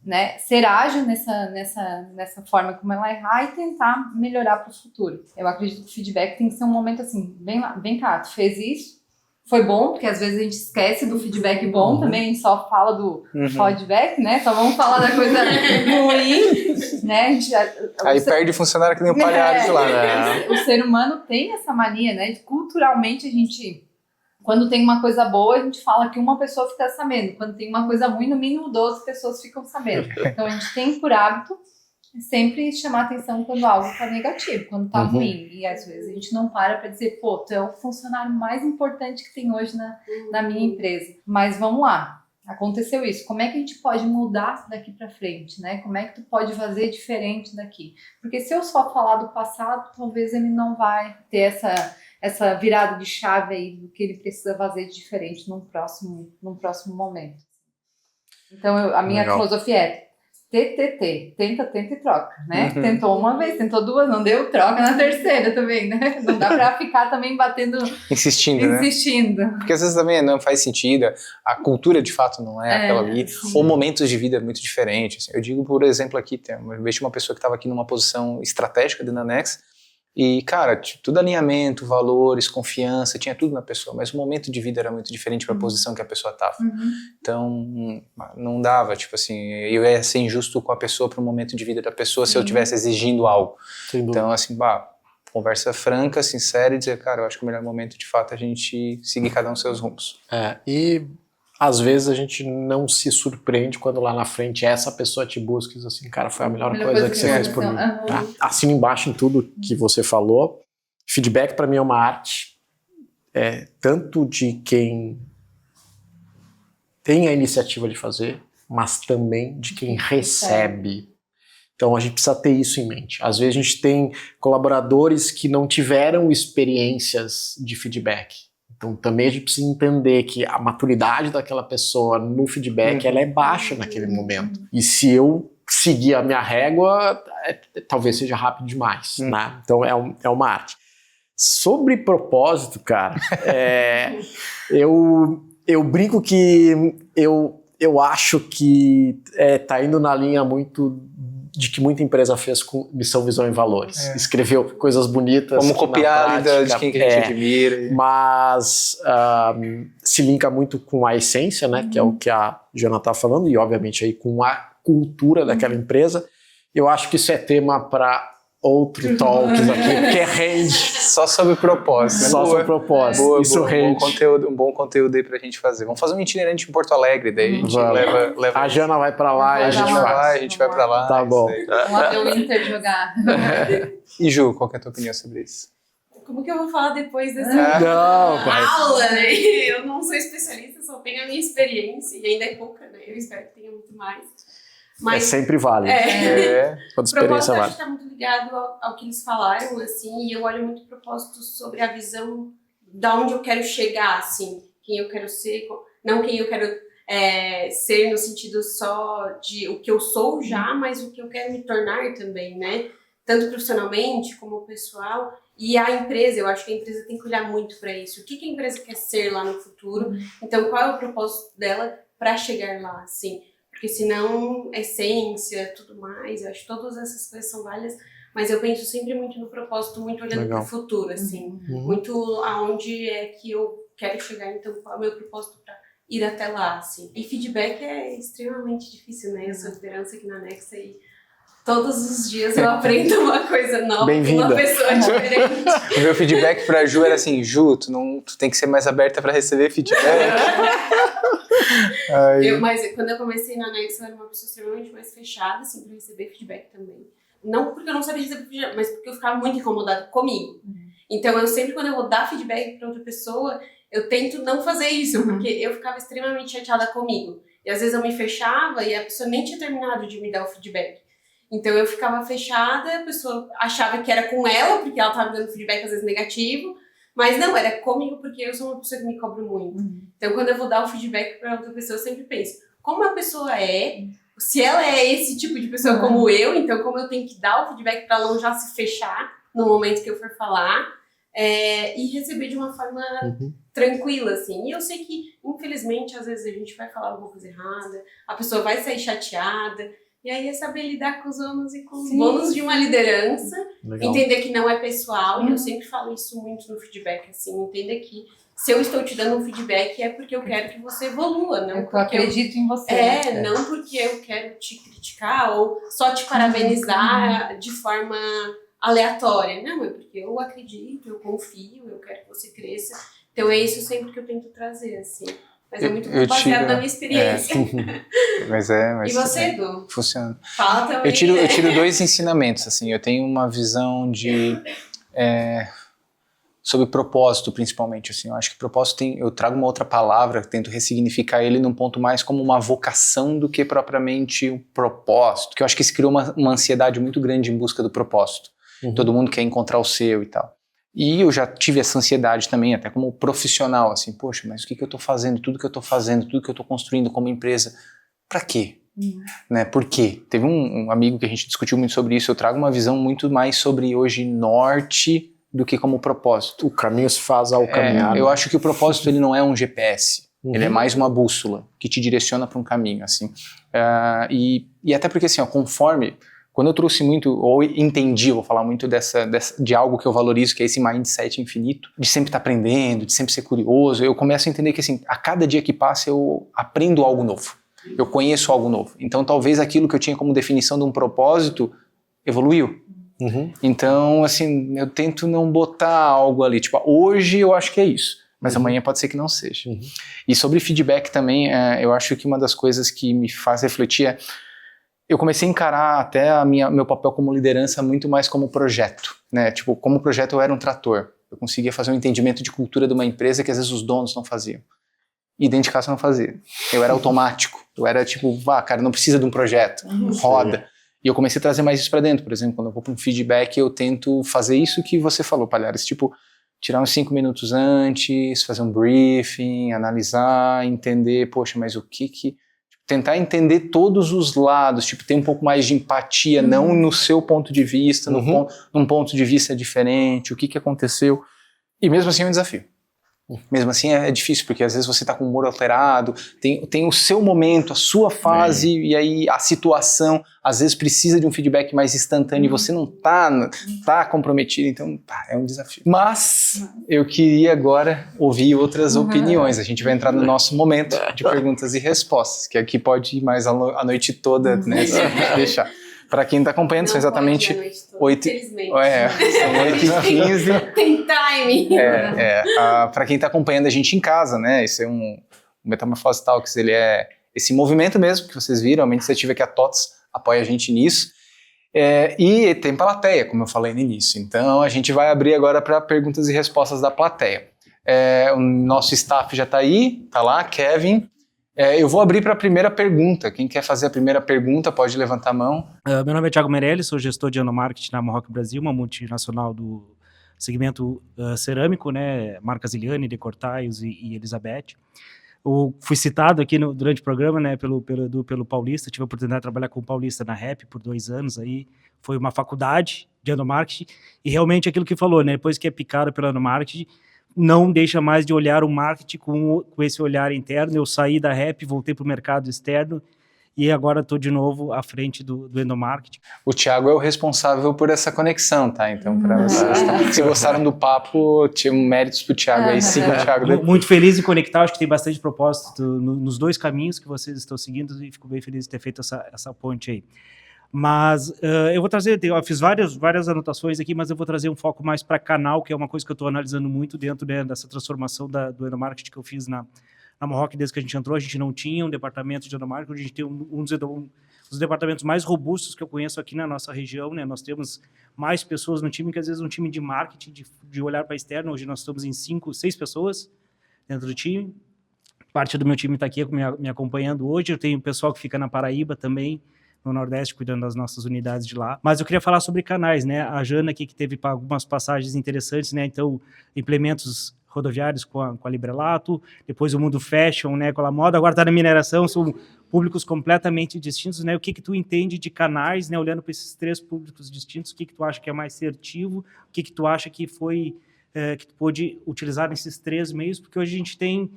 né, ser ágil nessa forma como ela errar e tentar melhorar para o futuro. Eu acredito que o feedback tem que ser um momento assim, bem cá, tu fez isso, foi bom, porque às vezes a gente esquece do feedback bom também, a gente só fala do feedback, né? Só vamos falar da coisa ruim, né? Aí perde funcionário que nem um palhaço lá, né? O ser humano tem essa mania, né? De culturalmente a gente, quando tem uma coisa boa, a gente fala que uma pessoa fica sabendo. Quando tem uma coisa ruim, no mínimo 12 pessoas ficam sabendo. Então a gente tem por hábito sempre chamar atenção quando algo tá negativo, quando tá ruim. E às vezes a gente não para dizer, pô, tu é o funcionário mais importante que tem hoje na minha empresa. Mas vamos lá, aconteceu isso. Como é que a gente pode mudar daqui pra frente, né? Como é que tu pode fazer diferente daqui? Porque se eu só falar do passado, talvez ele não vai ter essa virada de chave aí do que ele precisa fazer de diferente num próximo momento. Então, a minha filosofia é TTT, tenta e troca, né? Tentou uma vez, tentou duas, não deu, troca na terceira também, né? Não dá pra ficar também batendo... Insistindo. Porque às vezes também não faz sentido, a cultura de fato não é aquela ali, ou momentos de vida muito diferentes. Eu digo, por exemplo, aqui, eu vejo uma pessoa que estava aqui numa posição estratégica dentro da Next, e, cara, tudo alinhamento, valores, confiança, tinha tudo na pessoa, mas o momento de vida era muito diferente para a posição que a pessoa estava. Então, não dava, tipo assim, eu ia ser injusto com a pessoa para o momento de vida da pessoa se eu estivesse exigindo algo. Então, assim, conversa franca, sincera e dizer, cara, eu acho que o melhor momento, de fato, é a gente seguir cada um seus rumos. E às vezes a gente não se surpreende quando lá na frente essa pessoa te busca e diz assim, cara, foi a melhor coisa que você fez por mim. Tá? Assino embaixo em tudo que você falou. Feedback para mim é uma arte, tanto de quem tem a iniciativa de fazer, mas também de quem recebe. Então a gente precisa ter isso em mente. Às vezes a gente tem colaboradores que não tiveram experiências de feedback. Então também a gente precisa entender que a maturidade daquela pessoa no feedback ela é baixa naquele momento. E se eu seguir a minha régua, talvez seja rápido demais. Né? Então é uma arte. Sobre propósito, cara, eu brinco que eu acho que tá indo na linha muito de que muita empresa fez com missão, visão e valores. Escreveu coisas bonitas. Vamos copiar ali de quem que a gente admira. Mas se linka muito com a essência, né? Que é o que a Joana está falando, e obviamente aí com a cultura daquela empresa. Eu acho que isso é tema para outro talks aqui, porque rende. Só sobre propósito. Só sobre propósito. Isso rende. Um bom conteúdo aí pra gente fazer. Vamos fazer um itinerante em Porto Alegre, daí a gente leva... A Jana vai pra lá e a gente vai. A gente vai pra lá. Tá bom. Vamos lá ver o Inter jogar. E Ju, qual que é a tua opinião sobre isso? Como que eu vou falar depois dessa Não, pai. aula, né? Eu não sou especialista, só tenho a minha experiência, e ainda é pouca, né? Eu espero que tenha muito mais. Mas, é sempre válido. Toda o experiência propósito vale. está muito ligado ao que eles falaram, assim, e eu olho muito o propósito sobre a visão de onde eu quero chegar, assim, quem eu quero ser, não quem eu quero ser no sentido só de o que eu sou já, mas o que eu quero me tornar também, né? Tanto profissionalmente como pessoal. E a empresa, eu acho que a empresa tem que olhar muito para isso. O que a empresa quer ser lá no futuro? Então, qual é o propósito dela para chegar lá, assim? Porque senão, essência, tudo mais, eu acho que todas essas coisas são válidas, mas eu penso sempre muito no propósito, muito olhando para o futuro, assim, muito aonde é que eu quero chegar, então qual é o meu propósito para ir até lá, assim. E feedback é extremamente difícil, né? Eu sou liderança aqui na Nexa e todos os dias eu aprendo uma coisa nova com uma pessoa diferente. O meu feedback pra Ju era assim, Ju, tu tem que ser mais aberta pra receber feedback. Mas quando eu comecei na Nexa, eu era uma pessoa extremamente mais fechada, assim, pra receber feedback também. Não porque eu não sabia receber feedback, mas porque eu ficava muito incomodada comigo. Então, eu sempre, quando eu vou dar feedback pra outra pessoa, eu tento não fazer isso, porque eu ficava extremamente chateada comigo. E às vezes eu me fechava e a pessoa nem tinha terminado de me dar o feedback. Então eu ficava fechada, a pessoa achava que era com ela, porque ela estava dando feedback às vezes negativo, mas não, era comigo porque eu sou uma pessoa que me cobro muito. Então quando eu vou dar o feedback para outra pessoa, eu sempre penso, como a pessoa é, se ela é esse tipo de pessoa como eu, então como eu tenho que dar o feedback para ela não já se fechar no momento que eu for falar, e receber de uma forma tranquila, assim. E eu sei que, infelizmente, às vezes a gente vai falar alguma coisa errada, a pessoa vai sair chateada. E aí é saber lidar com os ônus e com os bônus de uma liderança. Legal. Entender que não é pessoal, e eu sempre falo isso muito no feedback, assim, entender que se eu estou te dando um feedback é porque eu quero que você evolua, não porque eu acredito em você. Não porque eu quero te criticar ou só te parabenizar de forma aleatória. Não, é porque eu acredito, eu confio, eu quero que você cresça. Então é isso sempre que eu tento trazer, assim. Mas é muito baseado na minha experiência. Mas e você, Edu? Funciona. Fala também. Eu tiro dois ensinamentos, assim. Eu tenho uma visão de... sobre propósito, principalmente, assim. Eu acho que propósito eu trago uma outra palavra, tento ressignificar ele num ponto mais como uma vocação do que propriamente um propósito. Que eu acho que se criou uma ansiedade muito grande em busca do propósito. Todo mundo quer encontrar o seu e tal. E eu já tive essa ansiedade também, até como profissional, assim, poxa, mas o que eu tô fazendo, tudo que eu tô fazendo, tudo que eu tô construindo como empresa, pra quê? Né? Por quê? Teve um amigo que a gente discutiu muito sobre isso, eu trago uma visão muito mais sobre hoje norte do que como propósito. O caminho se faz ao caminhar. Eu acho que o propósito ele não é um GPS, ele é mais uma bússola que te direciona para um caminho, assim. E até porque, assim, ó, conforme... Quando eu trouxe muito, ou entendi, eu vou falar muito de algo que eu valorizo, que é esse mindset infinito, de sempre estar aprendendo, de sempre ser curioso, eu começo a entender que, assim, a cada dia que passa eu aprendo algo novo, eu conheço algo novo. Então, talvez aquilo que eu tinha como definição de um propósito evoluiu. Então, assim, eu tento não botar algo ali, tipo, hoje eu acho que é isso, mas amanhã pode ser que não seja. E sobre feedback também, eu acho que uma das coisas que me faz refletir é eu comecei a encarar até meu papel como liderança muito mais como projeto, né? Tipo, como projeto eu era um trator. Eu conseguia fazer um entendimento de cultura de uma empresa que às vezes os donos não faziam. E dentro de casa eu não fazia. Eu era automático. Eu era tipo, cara, não precisa de um projeto. Roda. E eu comecei a trazer mais isso pra dentro. Por exemplo, quando eu vou para um feedback, eu tento fazer isso que você falou, Palhares. Tipo, tirar uns 5 minutos antes, fazer um briefing, analisar, entender, poxa, mas o que tentar entender todos os lados, tipo, ter um pouco mais de empatia, não no seu ponto de vista, num ponto de vista diferente, o que aconteceu. E mesmo assim é um desafio. Mesmo assim é difícil, porque às vezes você está com o humor alterado, tem o seu momento, a sua fase, e aí a situação, às vezes precisa de um feedback mais instantâneo e você não tá comprometido, então é um desafio. Mas eu queria agora ouvir outras opiniões. A gente vai entrar no nosso momento de perguntas e respostas, que aqui pode ir mais a noite toda, né, se a gente deixar. Para quem está acompanhando, são exatamente 8 são 8h15. Tem time. Para quem está acompanhando a gente em casa, né? Isso é o Metamorfose Talks, ele é esse movimento mesmo que vocês viram, a iniciativa que a TOTS apoia a gente nisso. E tem plateia, como eu falei no início. Então a gente vai abrir agora para perguntas e respostas da plateia. O nosso staff já está aí, tá lá, Kevin. Eu vou abrir para a primeira pergunta. Quem quer fazer a primeira pergunta pode levantar a mão. Meu nome é Thiago Meirelles, sou gestor de Endomarketing na Mohawk Brasil, uma multinacional do segmento cerâmico, né, marcas Iliane, Decortaios e Elizabeth. Eu fui citado aqui durante o programa, né, pelo Paulista, tive a oportunidade de trabalhar com o Paulista na REP por 2 anos, aí foi uma faculdade de endomarketing, e realmente aquilo que falou, né, depois que é picado pelo endomarketing, não deixa mais de olhar o marketing com esse olhar interno. Eu saí da REP, voltei para o mercado externo e agora estou de novo à frente do endomarketing. O Thiago é o responsável por essa conexão, tá? Então, para vocês, se gostaram do papo, tinha méritos para o Thiago aí, siga o Thiago. Muito feliz em conectar, acho que tem bastante propósito nos 2 caminhos que vocês estão seguindo e fico bem feliz de ter feito essa ponte aí. Mas eu vou trazer, eu fiz várias anotações aqui, mas eu vou trazer um foco mais para canal, que é uma coisa que eu estou analisando muito dentro dessa transformação do endomarketing que eu fiz na Mohawk desde que a gente entrou. A gente não tinha um departamento de endomarketing, a gente tem um dos departamentos mais robustos que eu conheço aqui na nossa região, né? Nós temos mais pessoas no time, que às vezes um time de marketing, de olhar para externo. Hoje nós estamos em 5, 6 pessoas dentro do time. Parte do meu time está aqui me acompanhando hoje. Eu tenho pessoal que fica na Paraíba também, no Nordeste, cuidando das nossas unidades de lá. Mas eu queria falar sobre canais, né? A Jana aqui, que teve algumas passagens interessantes, né? Então, implementos rodoviários com a Librelato, depois o mundo fashion, né? Com a moda, agora está na mineração, são públicos completamente distintos, né? O que tu entende de canais, né? Olhando para esses 3 públicos distintos, o que tu acha que é mais assertivo, o que tu acha que foi, que tu pôde utilizar nesses 3 meios, porque hoje a gente tem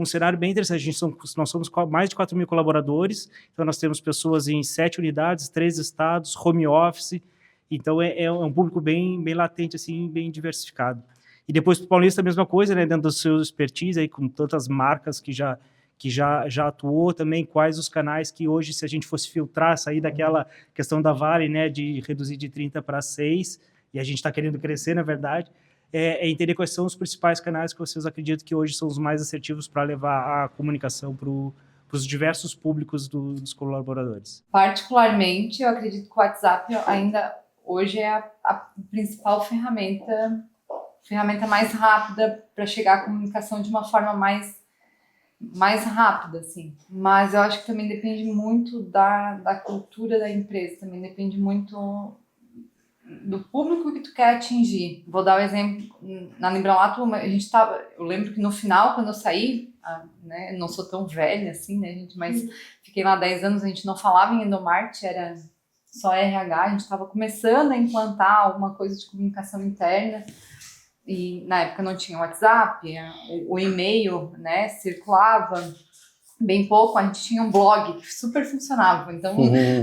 um cenário bem interessante. Nós somos mais de 4.000 colaboradores, então nós temos pessoas em 7 unidades, 3 estados, home office, então é um público bem latente, assim, bem diversificado. E depois para o Paulista a mesma coisa, né, dentro do seu expertise, aí, com tantas marcas que já atuou também, quais os canais que hoje, se a gente fosse filtrar, sair daquela questão da Vale, né, de reduzir de 30 para 6, e a gente está querendo crescer, na verdade, entender quais são os principais canais que vocês acreditam que hoje são os mais assertivos para levar a comunicação para os diversos públicos dos colaboradores. Particularmente, eu acredito que o WhatsApp ainda hoje é a principal ferramenta mais rápida para chegar à comunicação de uma forma mais rápida, assim. Mas eu acho que também depende muito da cultura da empresa, também depende muito do público que tu quer atingir. Vou dar um exemplo. Na Librelato, eu lembro que no final, quando eu saí, né, não sou tão velha assim, né, gente, mas fiquei lá 10 anos, a gente não falava em endomarketing, era só RH, a gente estava começando a implantar alguma coisa de comunicação interna, e na época não tinha WhatsApp, o e-mail, né, circulava bem pouco, a gente tinha um blog que super funcionava, então,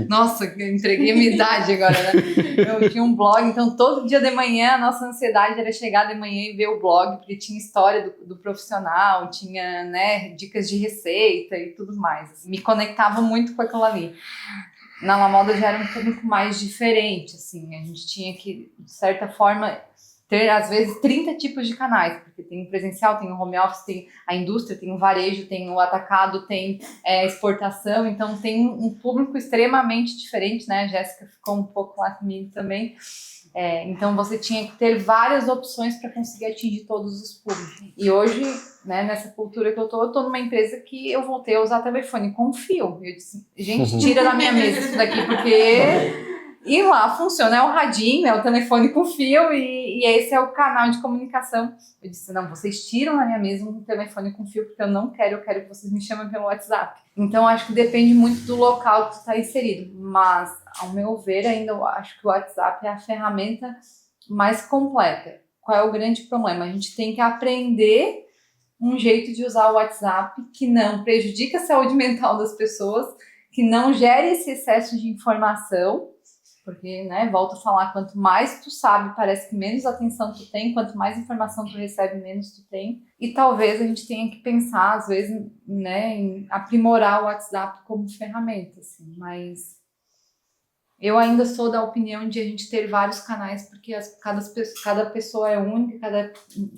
nossa, eu entreguei a minha idade agora, né? Eu tinha um blog, então todo dia de manhã a nossa ansiedade era chegar de manhã e ver o blog, porque tinha história do profissional, tinha, né, dicas de receita e tudo mais. Me conectava muito com aquilo ali. Na La Moda já era um público mais diferente, assim, a gente tinha que, de certa forma, ter, às vezes, 30 tipos de canais, porque tem o presencial, tem o home office, tem a indústria, tem o varejo, tem o atacado, tem exportação, então tem um público extremamente diferente, né? A Jéssica ficou um pouco lá comigo também. Então você tinha que ter várias opções para conseguir atingir todos os públicos. E hoje, né, nessa cultura que eu tô numa empresa que eu voltei a usar telefone com fio. Eu disse, gente, tira da minha mesa isso daqui, porque... E lá funciona, é o radinho, é o telefone com fio e esse é o canal de comunicação. Eu disse, não, vocês tiram da minha mesa um telefone com fio porque eu quero que vocês me chamem pelo WhatsApp. Então, acho que depende muito do local que tu está inserido. Mas, ao meu ver, ainda eu acho que o WhatsApp é a ferramenta mais completa. Qual é o grande problema? A gente tem que aprender um jeito de usar o WhatsApp que não prejudique a saúde mental das pessoas, que não gere esse excesso de informação, porque, né, volto a falar, quanto mais tu sabe, parece que menos atenção tu tem, quanto mais informação tu recebe, menos tu tem. E talvez a gente tenha que pensar, às vezes, né, em aprimorar o WhatsApp como ferramenta, assim, mas eu ainda sou da opinião de a gente ter vários canais, porque cada pessoa é única,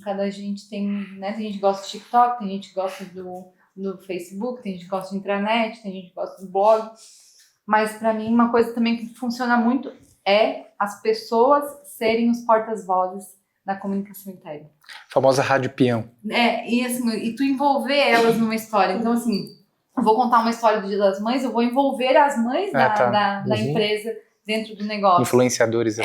cada gente tem, né, tem gente que gosta do TikTok, tem gente que gosta do Facebook, tem gente que gosta de intranet, tem gente que gosta do blog. Mas, para mim, uma coisa também que funciona muito é as pessoas serem os portas-vozes da comunicação interna. A famosa rádio peão. E assim, e tu envolver elas numa história. Então, assim, eu vou contar uma história do Dia das Mães, eu vou envolver as mães da empresa dentro do negócio. Influenciadores.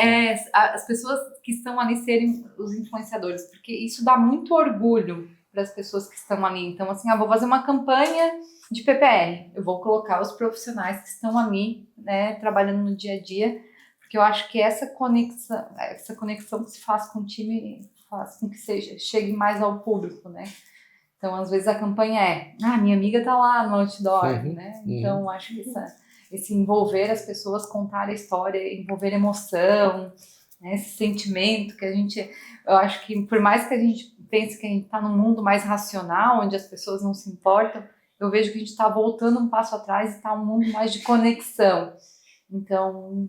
As pessoas que estão ali serem os influenciadores, porque isso dá muito orgulho para as pessoas que estão ali. Então, assim, vou fazer uma campanha de PPR. Eu vou colocar os profissionais que estão ali, né, trabalhando no dia a dia, porque eu acho que essa conexão que se faz com o time faz com que chegue mais ao público, né? Então, às vezes a campanha minha amiga tá lá no outdoor, né? Então, eu acho que esse envolver as pessoas, contar a história, envolver emoção, né, esse sentimento que eu acho que por mais que a gente pense que a gente está num mundo mais racional, onde as pessoas não se importam, eu vejo que a gente está voltando um passo atrás e está um mundo mais de conexão. Então,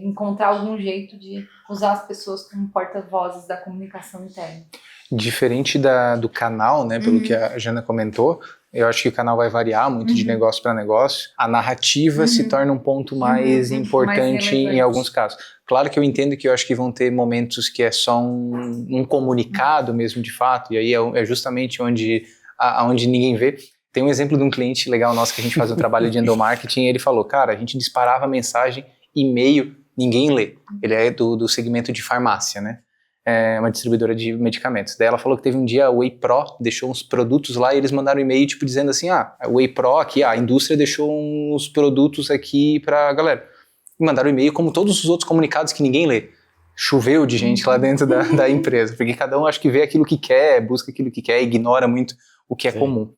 encontrar algum jeito de usar as pessoas como porta-vozes da comunicação interna. Diferente do canal, né, pelo que a Jana comentou, eu acho que o canal vai variar muito de negócio para negócio. A narrativa se torna um ponto mais importante em alguns casos. Claro que eu entendo que eu acho que vão ter momentos que é só um comunicado mesmo de fato, e aí é justamente onde ninguém vê. Tem um exemplo de um cliente legal nosso que a gente faz um trabalho de endomarketing, e ele falou, cara, a gente disparava mensagem, e-mail, ninguém lê. Ele é do segmento de farmácia, né? É uma distribuidora de medicamentos. Daí ela falou que teve um dia a Whey Pro deixou uns produtos lá e eles mandaram um e-mail tipo dizendo assim, a Whey Pro aqui, a indústria deixou uns produtos aqui pra galera. E mandaram um e-mail como todos os outros comunicados que ninguém lê. Choveu de gente lá dentro da empresa, porque cada um acho que vê aquilo que quer, busca aquilo que quer, ignora muito o que é comum.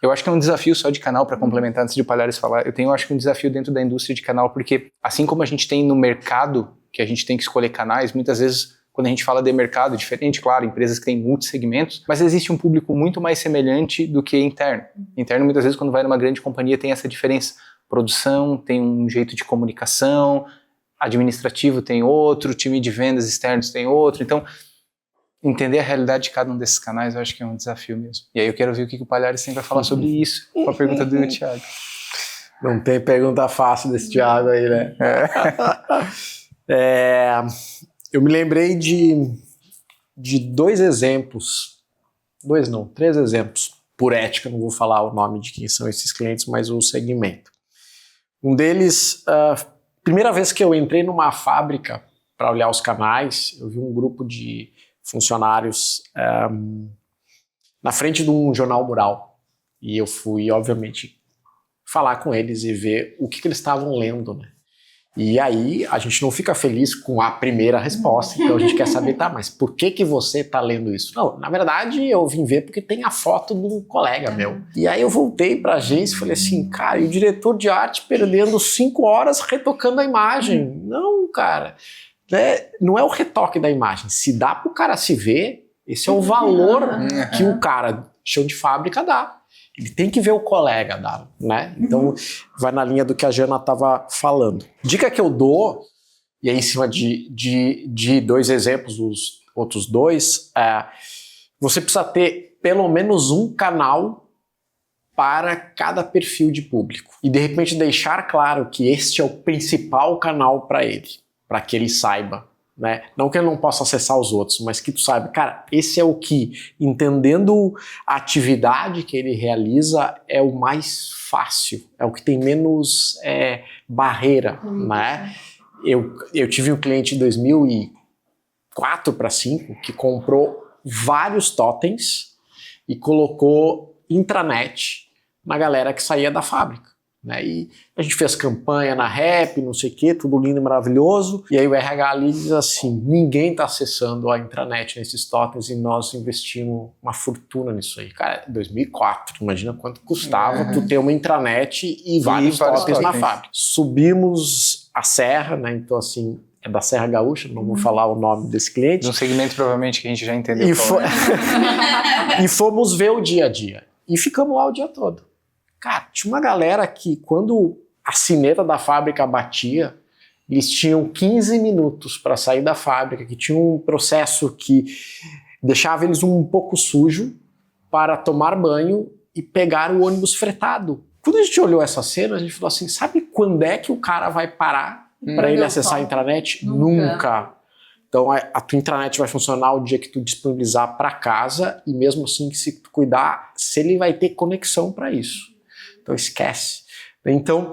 Eu acho que é um desafio só de canal, para complementar antes de o Palhares falar, eu acho que um desafio dentro da indústria de canal, porque assim como a gente tem no mercado, que a gente tem que escolher canais, muitas vezes quando a gente fala de mercado diferente, claro, empresas que têm muitos segmentos, mas existe um público muito mais semelhante do que interno. Interno, muitas vezes, quando vai numa grande companhia, tem essa diferença. Produção tem um jeito de comunicação, administrativo tem outro, time de vendas externos tem outro. Então, entender a realidade de cada um desses canais, eu acho que é um desafio mesmo. E aí eu quero ver o que o Palhares sempre vai falar sobre isso, com a pergunta do Thiago. Não tem pergunta fácil desse Thiago aí, né? Eu me lembrei de três exemplos, por ética, não vou falar o nome de quem são esses clientes, mas o segmento. Um deles, primeira vez que eu entrei numa fábrica para olhar os canais, eu vi um grupo de funcionários na frente de um jornal mural. E eu fui, obviamente, falar com eles e ver o que eles estavam lendo, né? E aí a gente não fica feliz com a primeira resposta, então a gente quer saber, tá, mas por que você tá lendo isso? Não, na verdade eu vim ver porque tem a foto de um colega meu. E aí eu voltei pra agência e falei assim, cara, e o diretor de arte perdendo 5 horas retocando a imagem? Não, cara, né? Não é o retoque da imagem, se dá pro cara se ver, esse é o valor que o cara chão de fábrica dá. Ele tem que ver o colega, né? Então, vai na linha do que a Jana estava falando. Dica que eu dou, e aí em cima de 2 exemplos, os outros 2, você precisa ter pelo menos um canal para cada perfil de público. E de repente deixar claro que este é o principal canal para ele, para que ele saiba. Né? Não que ele não possa acessar os outros, mas que tu saiba, cara, esse é o que, entendendo a atividade que ele realiza, é o mais fácil, é o que tem menos barreira, né? Eu tive um cliente em 2004 para 2005 que comprou vários totens e colocou intranet na galera que saía da fábrica. né? E a gente fez campanha na Rap, não sei o quê, tudo lindo e maravilhoso. E aí o RH ali diz assim, ninguém está acessando a intranet nesses totens e nós investimos uma fortuna nisso aí. Cara, 2004, imagina quanto custava tu ter uma intranet e vários totens na fábrica. Subimos a serra, né? Então assim, é da Serra Gaúcha, não vou falar o nome desse cliente. De um segmento provavelmente que a gente já entendeu. E fomos ver o dia a dia. E ficamos lá o dia todo. Cara, tinha uma galera que quando a sineta da fábrica batia, eles tinham 15 minutos para sair da fábrica, que tinha um processo que deixava eles um pouco sujo para tomar banho e pegar o ônibus fretado. Quando a gente olhou essa cena, a gente falou assim, sabe quando é que o cara vai parar para ele acessar a intranet? Nunca. Então a tua intranet vai funcionar o dia que tu disponibilizar para casa e mesmo assim, se tu cuidar, se ele vai ter conexão para isso. Então esquece. Então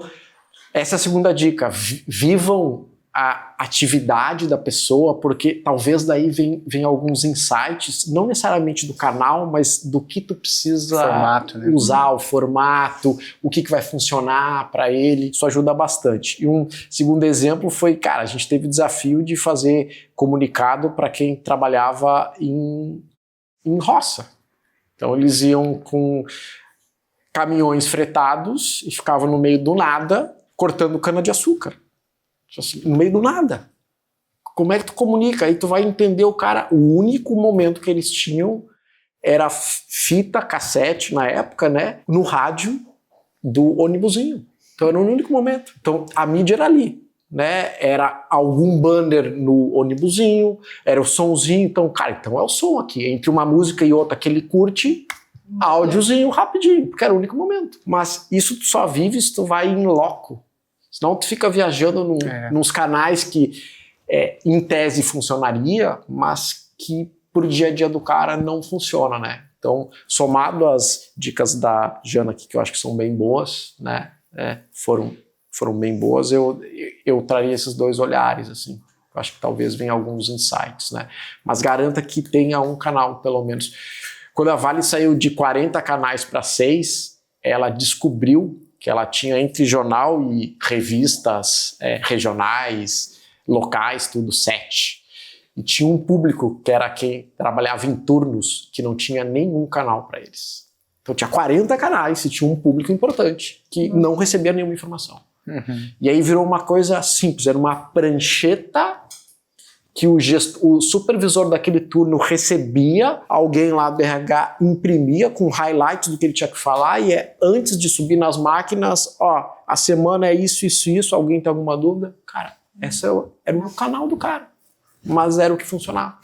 essa é a segunda dica. Vivam a atividade da pessoa, porque talvez daí vem alguns insights, não necessariamente do canal, mas do que tu precisa usar, o formato, o que vai funcionar para ele. Isso ajuda bastante. E um segundo exemplo foi, cara, a gente teve o desafio de fazer comunicado para quem trabalhava em roça. Então eles iam com caminhões fretados e ficavam no meio do nada cortando cana-de-açúcar. Assim, no meio do nada. Como é que tu comunica? Aí tu vai entender o cara. O único momento que eles tinham era fita cassete, na época, né? No rádio do ônibusinho. Então era o único momento. Então a mídia era ali, né? Era algum banner no ônibusinho, era o sonzinho. Então, cara, então é o som aqui. Entre uma música e outra que ele curte, áudiozinho rapidinho, porque era o único momento. Mas isso tu só vive se tu vai em loco. Senão tu fica viajando nos canais que, em tese, funcionaria, mas que por dia a dia do cara não funciona, né? Então, somado às dicas da Jana aqui, que eu acho que são bem boas, né? Foram bem boas, eu traria esses dois olhares, assim. Eu acho que talvez venha alguns insights, né? Mas garanta que tenha um canal, pelo menos. Quando a Vale saiu de 40 canais para 6, ela descobriu que ela tinha entre jornal e revistas regionais, locais, tudo 7. E tinha um público que era quem trabalhava em turnos, que não tinha nenhum canal para eles. Então tinha 40 canais e tinha um público importante que não recebia nenhuma informação. E aí virou uma coisa simples, era uma prancheta que o supervisor daquele turno recebia, alguém lá do RH imprimia com highlights do que ele tinha que falar e antes de subir nas máquinas, ó, a semana é isso, isso, isso, alguém tem alguma dúvida? Cara, esse era o canal do cara, mas era o que funcionava.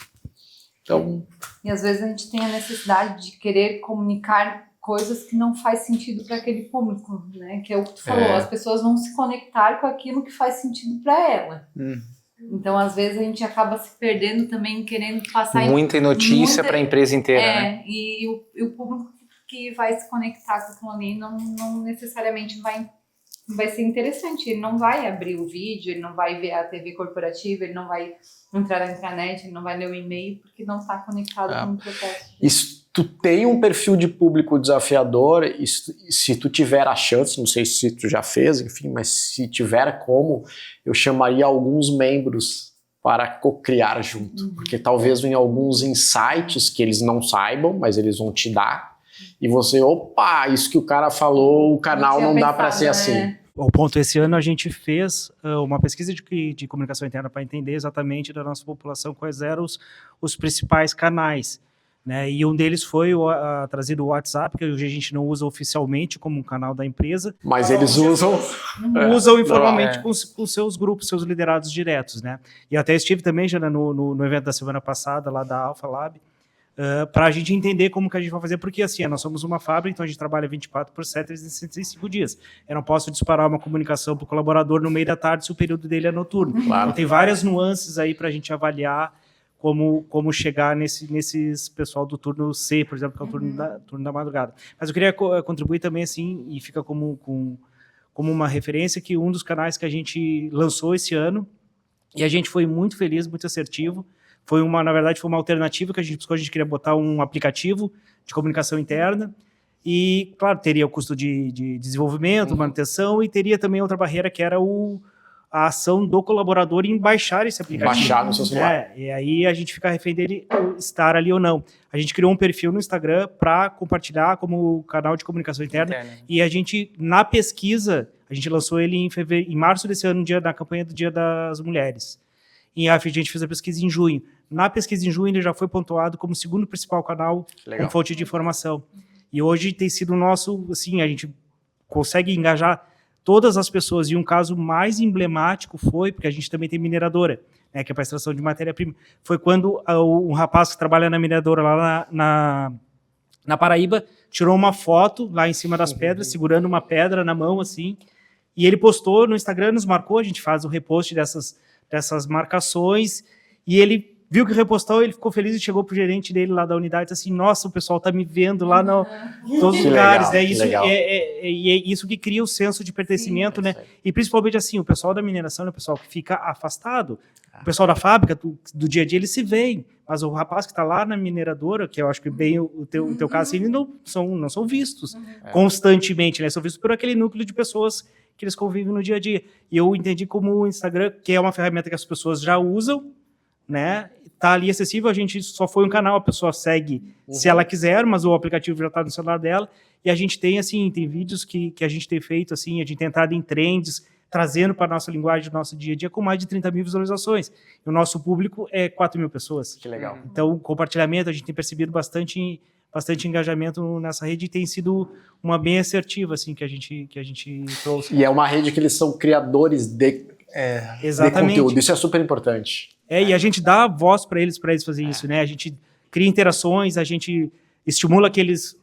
Então... E às vezes a gente tem a necessidade de querer comunicar coisas que não faz sentido para aquele público, né? Que é o que tu falou, as pessoas vão se conectar com aquilo que faz sentido para ela. Então, às vezes, a gente acaba se perdendo também, querendo passar... Muita notícia para a empresa inteira, né? E o público que vai se conectar com aquilo ali não necessariamente vai ser interessante. Ele não vai abrir o vídeo, ele não vai ver a TV corporativa, ele não vai entrar na intranet, ele não vai ler o e-mail, porque não está conectado com o processo. Isso, tu tem um perfil de público desafiador, e se tu tiver a chance, não sei se tu já fez, enfim, mas se tiver como, eu chamaria alguns membros para co-criar junto, porque talvez venham alguns insights que eles não saibam, mas eles vão te dar, e você, opa, isso que o cara falou, o canal não dá para ser assim. O ponto, esse ano a gente fez uma pesquisa de comunicação interna para entender exatamente da nossa população quais eram os principais canais, né? E um deles foi trazido o WhatsApp, que hoje a gente não usa oficialmente como um canal da empresa. Mas eles usam... Usam informalmente com seus grupos, seus liderados diretos, né? E até estive também já no evento da semana passada, lá da Alpha Lab, para a gente entender como que a gente vai fazer, porque assim, nós somos uma fábrica, então a gente trabalha 24/7, 365 dias. Eu não posso disparar uma comunicação para o colaborador no meio da tarde se o período dele é noturno. Claro. Então tem várias nuances aí para a gente avaliar como chegar nesses pessoal do turno C, por exemplo, que é o turno da madrugada. Mas eu queria contribuir também, assim, e fica como uma referência, que um dos canais que a gente lançou esse ano, e a gente foi muito feliz, muito assertivo, na verdade, foi uma alternativa que a gente buscou. A gente queria botar um aplicativo de comunicação interna, E, claro, teria o custo de desenvolvimento, manutenção, e teria também outra barreira que era a ação do colaborador em baixar esse aplicativo. Baixar no seu celular. E aí a gente fica refém dele estar ali ou não. A gente criou um perfil no Instagram para compartilhar como canal de comunicação interna. E a gente, na pesquisa, a gente lançou ele em março desse ano, na campanha do Dia das Mulheres. E a gente fez a pesquisa em junho. Na pesquisa em junho, ele já foi pontuado como o segundo principal canal com fonte de informação. E hoje tem sido o nosso, assim, a gente consegue engajar todas as pessoas. E um caso mais emblemático foi, porque a gente também tem mineradora, né, que é para extração de matéria-prima, foi quando um rapaz que trabalha na mineradora lá na Paraíba tirou uma foto lá em cima das pedras, segurando uma pedra na mão, assim, e ele postou no Instagram, nos marcou, a gente faz o repost dessas marcações, e ele viu que repostou, ele ficou feliz e chegou pro gerente dele lá da unidade, assim, nossa, o pessoal tá me vendo lá em todos os lugares, né? Isso é isso que cria o senso de pertencimento, né? E principalmente assim, o pessoal da mineração é o pessoal que fica afastado. O pessoal da fábrica, do dia a dia, eles se veem, mas o rapaz que está lá na mineradora, que eu acho que bem o teu caso, assim, eles não são vistos constantemente, né? São vistos por aquele núcleo de pessoas que eles convivem no dia a dia. E eu entendi como o Instagram, que é uma ferramenta que as pessoas já usam, né? Tá ali acessível, a gente só foi um canal, a pessoa segue se ela quiser, mas o aplicativo já está no celular dela, e a gente tem, assim, tem vídeos que a gente tem feito, assim, a gente tem entrado em trends, trazendo para a nossa linguagem do nosso dia a dia, com mais de 30 mil visualizações. E o nosso público é 4 mil pessoas. Que legal. Então, o compartilhamento, a gente tem percebido bastante engajamento nessa rede, e tem sido uma bem assertiva, assim, que a gente trouxe. E é uma rede que eles são criadores de conteúdo, isso é super importante. E a gente dá voz para eles fazerem isso, né? A gente cria interações, a gente estimula que eles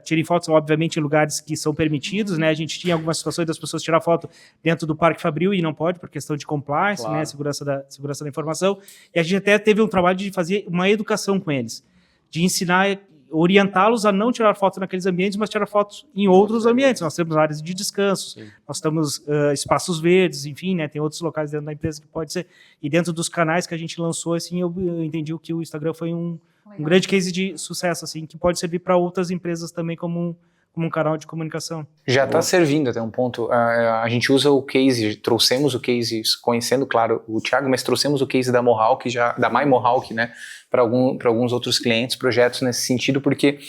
tirem fotos, obviamente, em lugares que são permitidos, né? A gente tinha algumas situações das pessoas tirar foto dentro do Parque Fabril e não pode, por questão de compliance, né? Segurança da informação. E a gente até teve um trabalho de fazer uma educação com eles, de ensinar, orientá-los a não tirar fotos naqueles ambientes, mas tirar fotos em outros ambientes. Nós temos áreas de descanso, nós temos espaços verdes, enfim, né? Tem outros locais dentro da empresa que pode ser. E dentro dos canais que a gente lançou, assim, eu entendi que o Instagram foi um grande case de sucesso, assim, que pode servir para outras empresas também como um canal de comunicação. Já está servindo até um ponto. A gente usa o case, trouxemos o case, conhecendo, claro, o Thiago, mas trouxemos o case da Mohawk, da My Mohawk, né, para alguns outros clientes, projetos nesse sentido, porque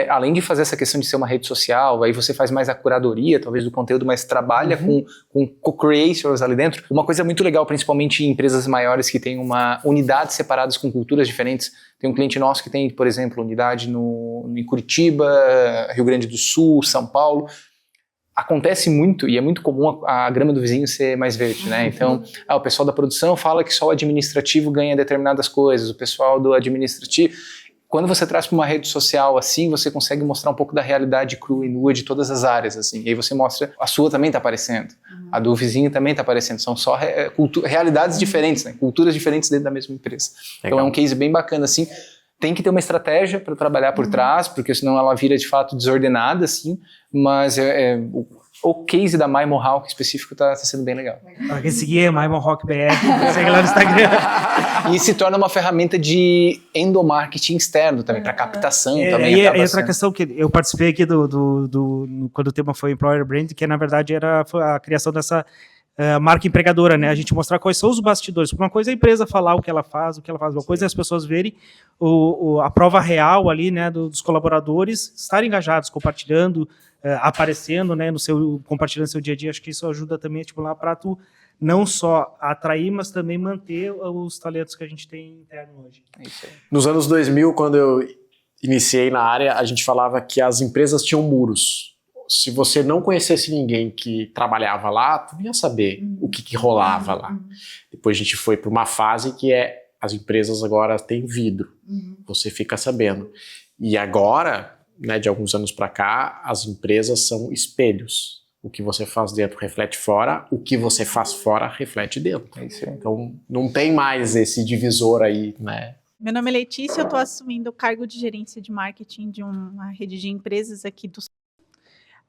além de fazer essa questão de ser uma rede social, aí você faz mais a curadoria, talvez, do conteúdo, mas trabalha com co-creators ali dentro. Uma coisa muito legal, principalmente em empresas maiores que têm unidades separadas com culturas diferentes. Tem um cliente nosso que tem, por exemplo, unidade em Curitiba, Rio Grande do Sul, São Paulo. Acontece muito, e é muito comum a grama do vizinho ser mais verde, né? Então, o pessoal da produção fala que só o administrativo ganha determinadas coisas, o pessoal do administrativo... Quando você traz para uma rede social assim, você consegue mostrar um pouco da realidade crua e nua de todas as áreas, assim. E aí você mostra, a sua também está aparecendo, a do vizinho também está aparecendo. São só realidades diferentes, né? Culturas diferentes dentro da mesma empresa. Legal. Então é um case bem bacana, assim. Tem que ter uma estratégia para trabalhar por trás, porque senão ela vira de fato desordenada, assim. Mas o case da My Mohawk específico está sendo bem legal. Para quem seguir é My Mohawk BR, segue lá no Instagram. E se torna uma ferramenta de endomarketing externo também, para captação também. E outra questão que eu participei aqui quando o tema foi Employer Brand, que na verdade foi a criação dessa marca empregadora, né? A gente mostrar quais são os bastidores. Uma coisa é a empresa falar o que ela faz, uma coisa é as pessoas verem a prova real ali, né, dos colaboradores estarem engajados, compartilhando, aparecendo, né, compartilhando seu dia a dia. Acho que isso ajuda também a estimular para tu não só atrair, mas também manter os talentos que a gente tem interno hoje. É isso aí. Nos anos 2000, quando eu iniciei na área, a gente falava que as empresas tinham muros. Se você não conhecesse ninguém que trabalhava lá, tu não ia saber o que rolava lá. Depois a gente foi para uma fase que as empresas agora têm vidro. Você fica sabendo. E agora, né, de alguns anos para cá, as empresas são espelhos. O que você faz dentro reflete fora, o que você faz fora reflete dentro. É isso aí. Então não tem mais esse divisor aí, né? Meu nome é Letícia, eu estou assumindo o cargo de gerência de marketing de uma rede de empresas aqui do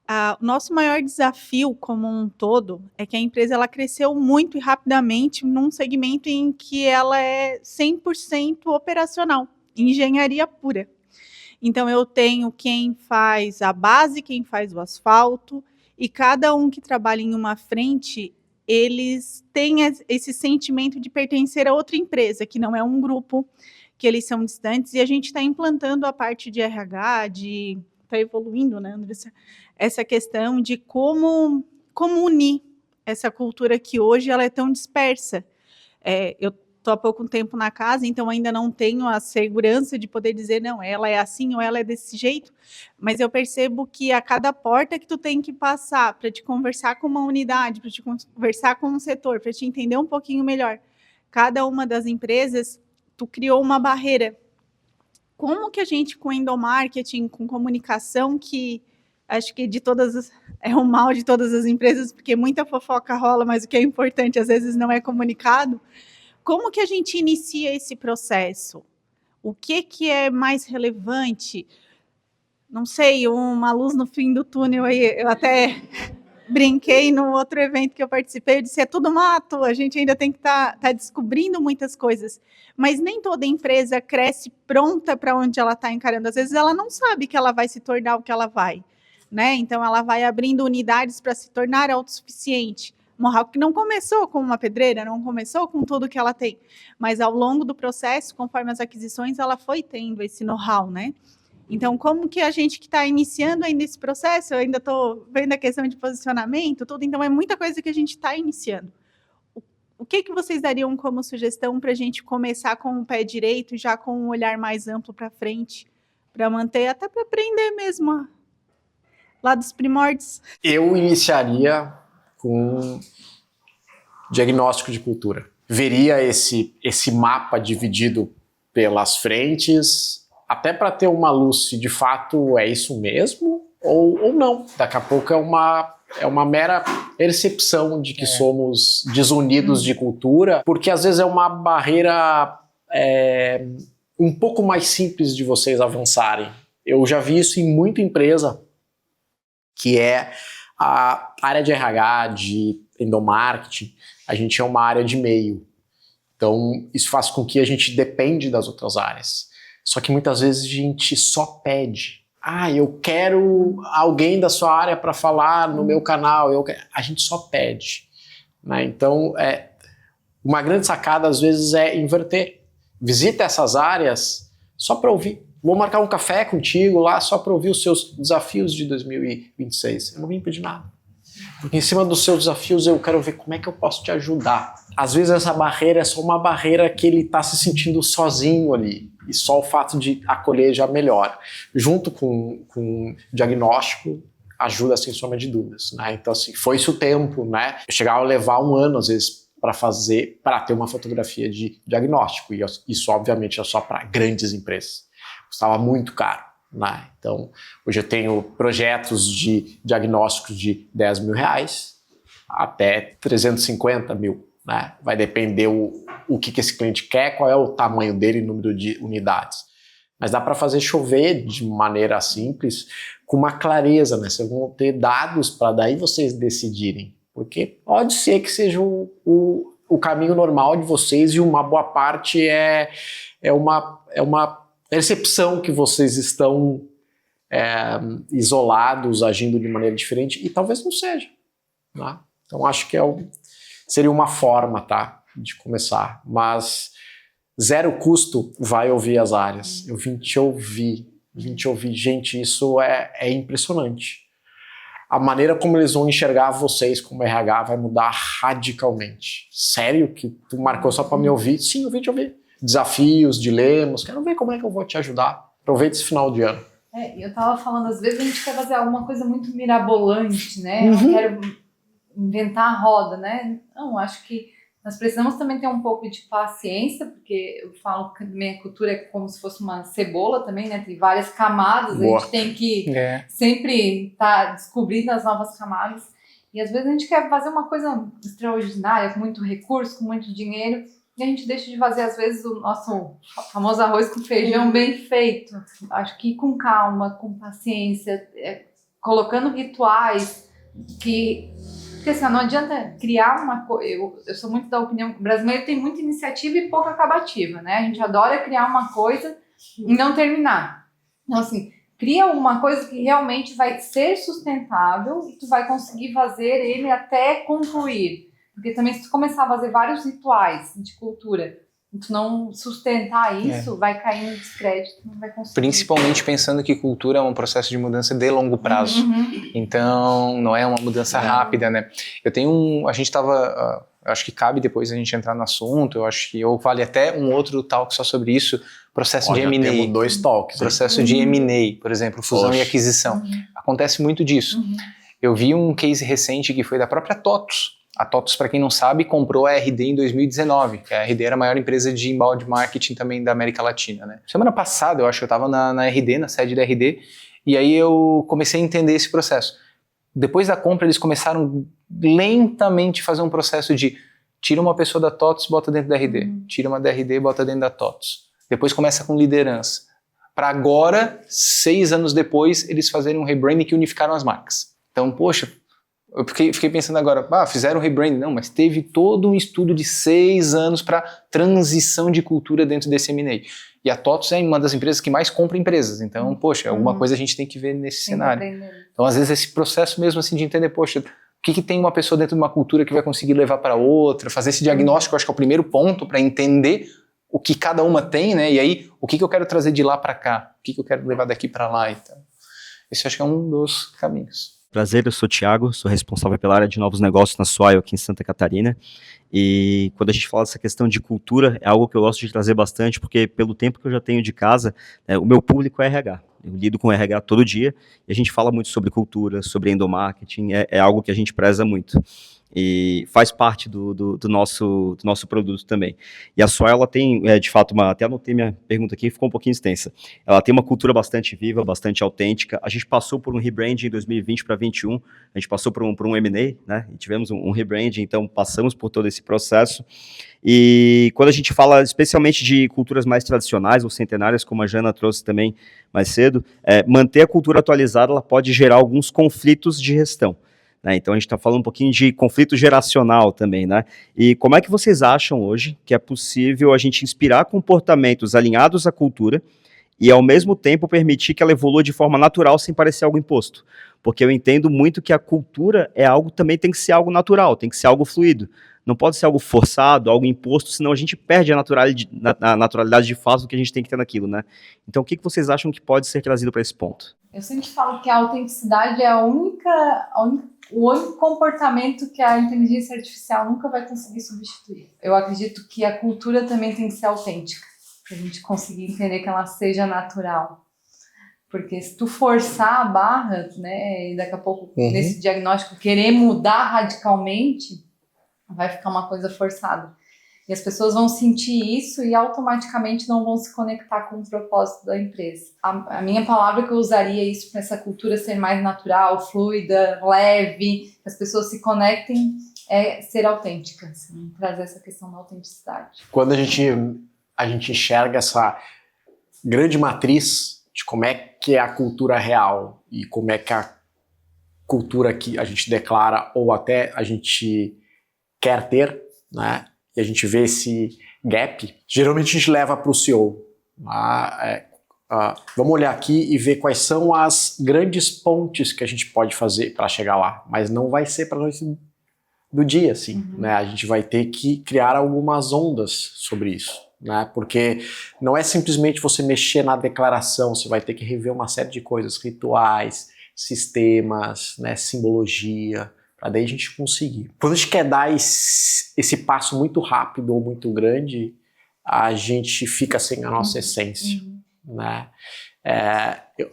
o nosso maior desafio como um todo é que a empresa ela cresceu muito e rapidamente num segmento em que ela é 100% operacional, engenharia pura. Então, eu tenho quem faz a base, quem faz o asfalto, e cada um que trabalha em uma frente, eles têm esse sentimento de pertencer a outra empresa, que não é um grupo, que eles são distantes, e a gente está implantando a parte de RH, está evoluindo, né, Andressa, essa questão de como unir essa cultura que hoje ela é tão dispersa. Eu estou há pouco tempo na casa, então ainda não tenho a segurança de poder dizer, não, ela é assim ou ela é desse jeito, mas eu percebo que a cada porta que tu tem que passar para te conversar com uma unidade, para te conversar com um setor, para te entender um pouquinho melhor, cada uma das empresas, tu criou uma barreira. Como que a gente, com endomarketing, com comunicação, que acho que é o mal de todas as empresas, porque muita fofoca rola, mas o que é importante às vezes não é comunicado. Como que a gente inicia esse processo? O que é mais relevante? Não sei, uma luz no fim do túnel aí. Eu até brinquei no outro evento que eu participei, eu disse, é tudo mato, a gente ainda tem que tá descobrindo muitas coisas. Mas nem toda empresa cresce pronta para onde ela está encarando. Às vezes ela não sabe que ela vai se tornar o que ela vai, né? Então ela vai abrindo unidades para se tornar autossuficiente. Mohawk não começou com uma pedreira, não começou com tudo que ela tem, mas ao longo do processo, conforme as aquisições, ela foi tendo esse know-how, né? Então, como que a gente que está iniciando ainda esse processo, eu ainda estou vendo a questão de posicionamento, tudo, então é muita coisa que a gente está iniciando. O que vocês dariam como sugestão para a gente começar com o pé direito, já com um olhar mais amplo para frente, para manter, até para aprender mesmo lá dos primórdios? Eu iniciaria com diagnóstico de cultura. Veria esse mapa dividido pelas frentes, até para ter uma luz se de fato é isso mesmo ou não. Daqui a pouco é uma mera percepção de que somos desunidos de cultura, porque às vezes é uma barreira um pouco mais simples de vocês avançarem. Eu já vi isso em muita empresa, que é a área de RH, de endomarketing, a gente é uma área de meio. Então, isso faz com que a gente depende das outras áreas. Só que muitas vezes a gente só pede. Eu quero alguém da sua área para falar no meu canal. A gente só pede, né? Então, uma grande sacada às vezes é inverter. Visita essas áreas só para ouvir. Vou marcar um café contigo lá só para ouvir os seus desafios de 2026. Eu não vim pedir nada. Porque em cima dos seus desafios eu quero ver como é que eu posso te ajudar. Às vezes essa barreira é só uma barreira que ele está se sentindo sozinho ali. E só o fato de acolher já melhora. Junto com diagnóstico, ajuda sem sombra de dúvidas, né? Então assim, foi-se o tempo, né? Eu chegava a levar 1 ano às vezes para ter uma fotografia de diagnóstico. E isso obviamente é só para grandes empresas. Custava muito caro, né? Então, hoje eu tenho projetos de diagnósticos de R$10 mil até 350 mil, né? Vai depender o que esse cliente quer, qual é o tamanho dele, o número de unidades. Mas dá para fazer chover de maneira simples, com uma clareza, né? Vocês vão ter dados para daí vocês decidirem. Porque pode ser que seja o caminho normal de vocês e uma boa parte é uma percepção que vocês estão isolados, agindo de maneira diferente, e talvez não seja, né? Então acho que seria uma forma, tá, de começar, mas zero custo, vai ouvir as áreas. Eu vim te ouvir, gente, isso é impressionante. A maneira como eles vão enxergar vocês como RH vai mudar radicalmente. Sério que tu marcou só para me ouvir? Sim, eu vim te ouvir. Desafios, dilemas, quero ver como é que eu vou te ajudar. Aproveita esse final de ano. Eu tava falando, às vezes a gente quer fazer alguma coisa muito mirabolante, né? Eu quero inventar a roda, né? Não, acho que nós precisamos também ter um pouco de paciência, porque eu falo que a minha cultura é como se fosse uma cebola também, né? Tem várias camadas, Boa. A gente tem que sempre estar descobrindo as novas camadas. E às vezes a gente quer fazer uma coisa extraordinária, com muito recurso, com muito dinheiro, e a gente deixa de fazer, às vezes, o nosso famoso arroz com feijão bem feito. Acho que com calma, com paciência, colocando rituais porque assim, não adianta criar uma coisa. Eu sou muito da opinião, o brasileiro tem muita iniciativa e pouca acabativa, né? A gente adora criar uma coisa e não terminar. Então, assim, cria uma coisa que realmente vai ser sustentável e tu vai conseguir fazer ele até concluir. Porque também se tu começar a fazer vários rituais de cultura, e tu não sustentar isso, vai cair no descrédito, não vai conseguir. Principalmente pensando que cultura é um processo de mudança de longo prazo. Então, não é uma mudança rápida, né? A gente estava, acho que cabe depois a gente entrar no assunto, eu acho que ou vale até um outro talk só sobre isso, processo de M&A. Temos 2 talks. Processo de M&A, por exemplo, fusão e aquisição. Acontece muito disso. Eu vi um case recente que foi da própria TOTUS. A TOTUS, para quem não sabe, comprou a RD em 2019, que a RD era a maior empresa de inbound marketing também da América Latina, né? Semana passada, eu acho que eu estava na RD, na sede da RD, e aí eu comecei a entender esse processo. Depois da compra, eles começaram lentamente a fazer um processo de tira uma pessoa da TOTUS, bota dentro da RD, tira uma da RD, bota dentro da TOTUS. Depois começa com liderança. Para agora, 6 anos depois, eles fazerem um rebranding que unificaram as marcas. Então, poxa, eu fiquei pensando agora, fizeram um rebranding. Não, mas teve todo um estudo de 6 anos para transição de cultura dentro desse M&A. E a TOTUS é uma das empresas que mais compra empresas. Então, poxa, alguma coisa a gente tem que ver nesse cenário. Então, às vezes, esse processo mesmo assim de entender, poxa, o que tem uma pessoa dentro de uma cultura que vai conseguir levar para outra, fazer esse diagnóstico, eu acho que é o primeiro ponto para entender o que cada uma tem, né? E aí, o que eu quero trazer de lá para cá? O que eu quero levar daqui para lá? Então, esse acho que é um dos caminhos. Prazer, eu sou o Thiago, sou responsável pela área de novos negócios na Swile aqui em Santa Catarina. E quando a gente fala dessa questão de cultura, é algo que eu gosto de trazer bastante, porque pelo tempo que eu já tenho de casa, o meu público é RH. Eu lido com RH todo dia e a gente fala muito sobre cultura, sobre endomarketing, é algo que a gente preza muito. E faz parte do nosso produto também. E a Swile, ela tem, de fato, até anotei minha pergunta aqui, ficou um pouquinho extensa. Ela tem uma cultura bastante viva, bastante autêntica. A gente passou por um rebranding em 2020 para 2021, a gente passou por um M&A, né? E tivemos um rebranding, então passamos por todo esse processo. E quando a gente fala especialmente de culturas mais tradicionais ou centenárias, como a Jana trouxe também mais cedo, manter a cultura atualizada, ela pode gerar alguns conflitos de gestão. Então a gente está falando um pouquinho de conflito geracional também, né? E como é que vocês acham hoje que é possível a gente inspirar comportamentos alinhados à cultura e ao mesmo tempo permitir que ela evolua de forma natural sem parecer algo imposto? Porque eu entendo muito que a cultura também tem que ser algo natural, tem que ser algo fluido. Não pode ser algo forçado, algo imposto, senão a gente perde a naturalidade de fato do que a gente tem que ter naquilo, né? Então o que vocês acham que pode ser trazido para esse ponto? Eu sempre falo que a autenticidade é o único comportamento que a inteligência artificial nunca vai conseguir substituir. Eu acredito que a cultura também tem que ser autêntica, para a gente conseguir entender que ela seja natural. Porque se tu forçar a barra, né, e daqui a pouco nesse diagnóstico querer mudar radicalmente, vai ficar uma coisa forçada. E as pessoas vão sentir isso e automaticamente não vão se conectar com o propósito da empresa. A minha palavra que eu usaria isso para essa cultura ser mais natural, fluida, leve, que as pessoas se conectem, é ser autêntica, assim, trazer essa questão da autenticidade. Quando a gente enxerga essa grande matriz de como é que é a cultura real e como é que a cultura que a gente declara ou até a gente quer ter, né? E a gente vê esse gap, geralmente a gente leva para o CEO. Vamos olhar aqui e ver quais são as grandes pontes que a gente pode fazer para chegar lá, mas não vai ser para a noite do dia, assim, né? A gente vai ter que criar algumas ondas sobre isso, né? Porque não é simplesmente você mexer na declaração, você vai ter que rever uma série de coisas, rituais, sistemas, né, simbologia, para daí a gente conseguir. Quando a gente quer dar esse passo muito rápido ou muito grande, a gente fica sem a nossa essência, né?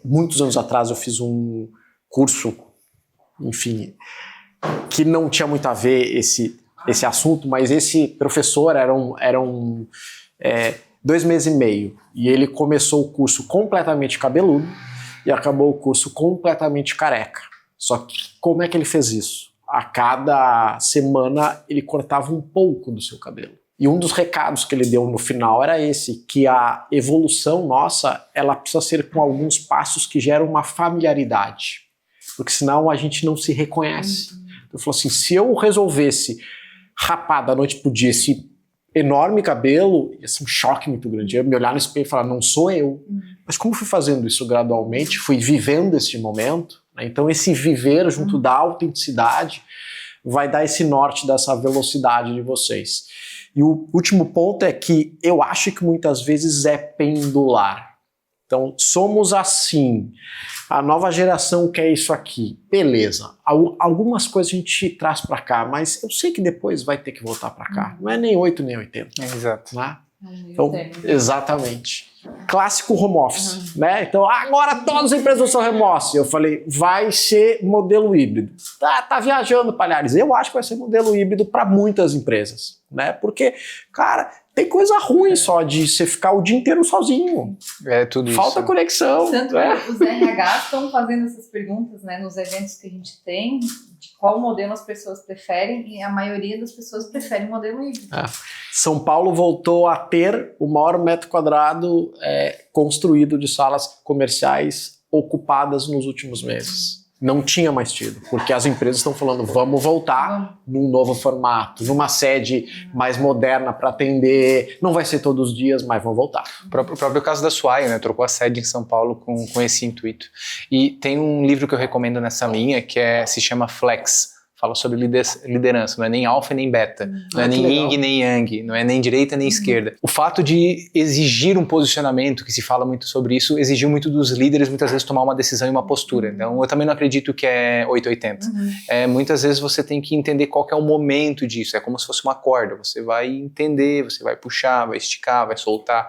Muitos anos atrás eu fiz um curso, enfim, que não tinha muito a ver esse assunto, mas esse professor era 2 meses e meio, e ele começou o curso completamente cabeludo e acabou o curso completamente careca. Só que como é que ele fez isso? A cada semana ele cortava um pouco do seu cabelo. E um dos recados que ele deu no final era esse, que a evolução nossa, ela precisa ser com alguns passos que geram uma familiaridade, porque senão a gente não se reconhece. Ele falou assim, se eu resolvesse rapar da noite pro dia esse enorme cabelo, ia ser um choque muito grande. Eu ia me olhar no espelho e falar, não sou eu. Mas como fui fazendo isso gradualmente, fui vivendo esse momento, né? Então esse viver junto da autenticidade vai dar esse norte dessa velocidade de vocês. E o último ponto é que eu acho que muitas vezes é pendular. Então, somos assim, a nova geração quer isso aqui, beleza. Algumas coisas a gente traz para cá, mas eu sei que depois vai ter que voltar para cá. Não é nem 8 nem 80. Exato. Né? Então, exatamente. Clássico home office, né? Então, agora todas as empresas são home office. Eu falei, vai ser modelo híbrido. Tá viajando, Palhares. Eu acho que vai ser modelo híbrido para muitas empresas, né? Porque, cara, tem coisa ruim só de você ficar o dia inteiro sozinho. É tudo isso. Falta conexão. Tanto que os RH estão fazendo essas perguntas, né, nos eventos que a gente tem, de qual modelo as pessoas preferem, e a maioria das pessoas prefere o modelo híbrido. São Paulo voltou a ter o maior metro quadrado construído de salas comerciais ocupadas nos últimos meses. Não tinha mais tido, porque as empresas estão falando, vamos voltar num novo formato, numa sede mais moderna para atender, não vai ser todos os dias, mas vão voltar. O próprio caso da Swire, né? Trocou a sede em São Paulo com esse intuito. E tem um livro que eu recomendo nessa linha, que se chama Flex. Fala sobre liderança, não é nem alfa nem beta, não é nem yin nem yang, não é nem direita nem esquerda. O fato de exigir um posicionamento, que se fala muito sobre isso, exigiu muito dos líderes muitas vezes tomar uma decisão e uma postura. Então eu também não acredito que é 880. Muitas vezes você tem que entender qual que é o momento disso, é como se fosse uma corda, você vai entender, você vai puxar, vai esticar, vai soltar.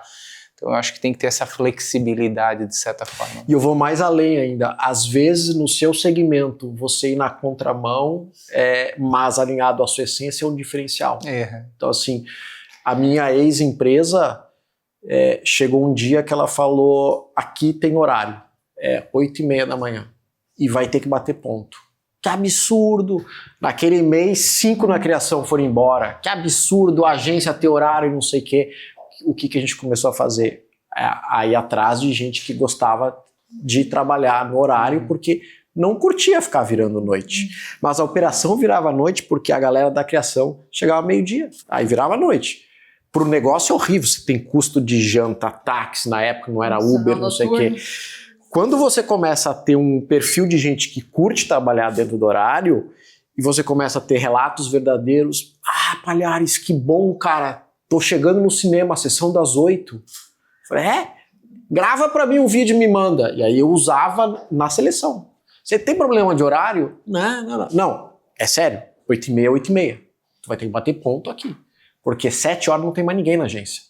Então eu acho que tem que ter essa flexibilidade de certa forma. E eu vou mais além ainda. Às vezes, no seu segmento, você ir na contramão, mas alinhado à sua essência, é um diferencial. Então, assim, a minha ex-empresa chegou um dia que ela falou, aqui tem horário, 8h30 da manhã, e vai ter que bater ponto. Que absurdo! Naquele mês, 5 na criação foram embora. Que absurdo, a agência ter horário e não sei o quê. O que a gente começou a fazer? Aí atrás de gente que gostava de trabalhar no horário porque não curtia ficar virando noite. Mas a operação virava noite porque a galera da criação chegava meio-dia, aí virava noite. Para o negócio é horrível, você tem custo de janta, táxi, na época não era Uber, não sei o quê. Quando você começa a ter um perfil de gente que curte trabalhar dentro do horário e você começa a ter relatos verdadeiros, Palhares, que bom, cara, tô chegando no cinema, a sessão das 8. Falei, grava pra mim um vídeo e me manda. E aí eu usava na seleção. Você tem problema de horário? Não, é sério, 8h30, 8h30. Tu vai ter que bater ponto aqui. Porque 7 horas não tem mais ninguém na agência.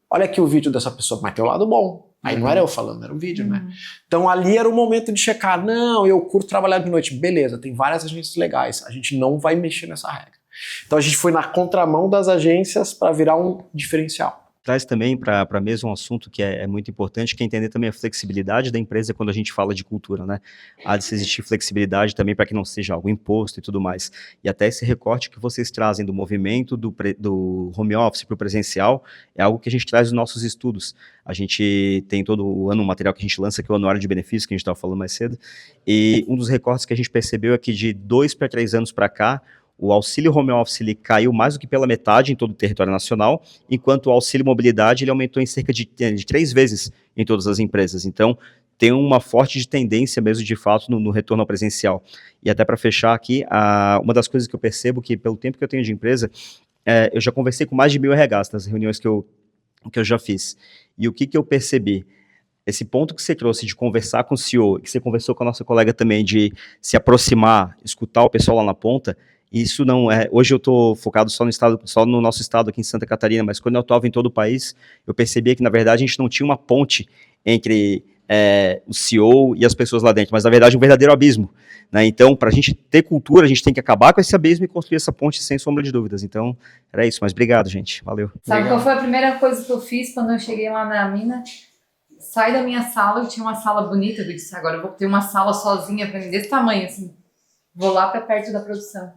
Olha aqui o vídeo dessa pessoa, mas tem o lado bom. Aí não era eu falando, era o vídeo, né? Então ali era o momento de checar. Não, eu curto trabalhar de noite. Beleza, tem várias agências legais. A gente não vai mexer nessa regra. Então a gente foi na contramão das agências para virar um diferencial. Traz também para mesmo um assunto que é muito importante, que é entender também a flexibilidade da empresa quando a gente fala de cultura, né? Há de se existir flexibilidade também para que não seja algo imposto e tudo mais. E até esse recorte que vocês trazem do movimento do home office para o presencial é algo que a gente traz nos nossos estudos. A gente tem todo o ano um material que a gente lança, que é o Anuário de Benefícios, que a gente estava falando mais cedo, e um dos recortes que a gente percebeu é que de 2 para 3 anos para cá, o auxílio home office ele caiu mais do que pela metade em todo o território nacional, enquanto o auxílio mobilidade ele aumentou em cerca de 3 vezes em todas as empresas. Então, tem uma forte tendência mesmo, de fato, no retorno ao presencial. E até para fechar aqui, uma das coisas que eu percebo que, pelo tempo que eu tenho de empresa, eu já conversei com mais de 1000 RHs nas reuniões que eu já fiz. E o que eu percebi? Esse ponto que você trouxe de conversar com o CEO, que você conversou com a nossa colega também, de se aproximar, escutar o pessoal lá na ponta, isso não é... Hoje eu estou focado só no nosso estado aqui em Santa Catarina, mas quando eu atuava em todo o país, eu percebia que, na verdade, a gente não tinha uma ponte entre o CEO e as pessoas lá dentro, mas, na verdade, um verdadeiro abismo, né? Então, para a gente ter cultura, a gente tem que acabar com esse abismo e construir essa ponte sem sombra de dúvidas. Então, era isso. Mas obrigado, gente. Valeu. Sabe qual foi a primeira coisa que eu fiz quando eu cheguei lá na mina? Saí da minha sala, eu tinha uma sala bonita, eu disse, agora eu vou ter uma sala sozinha para mim, desse tamanho, assim. Vou lá para perto da produção.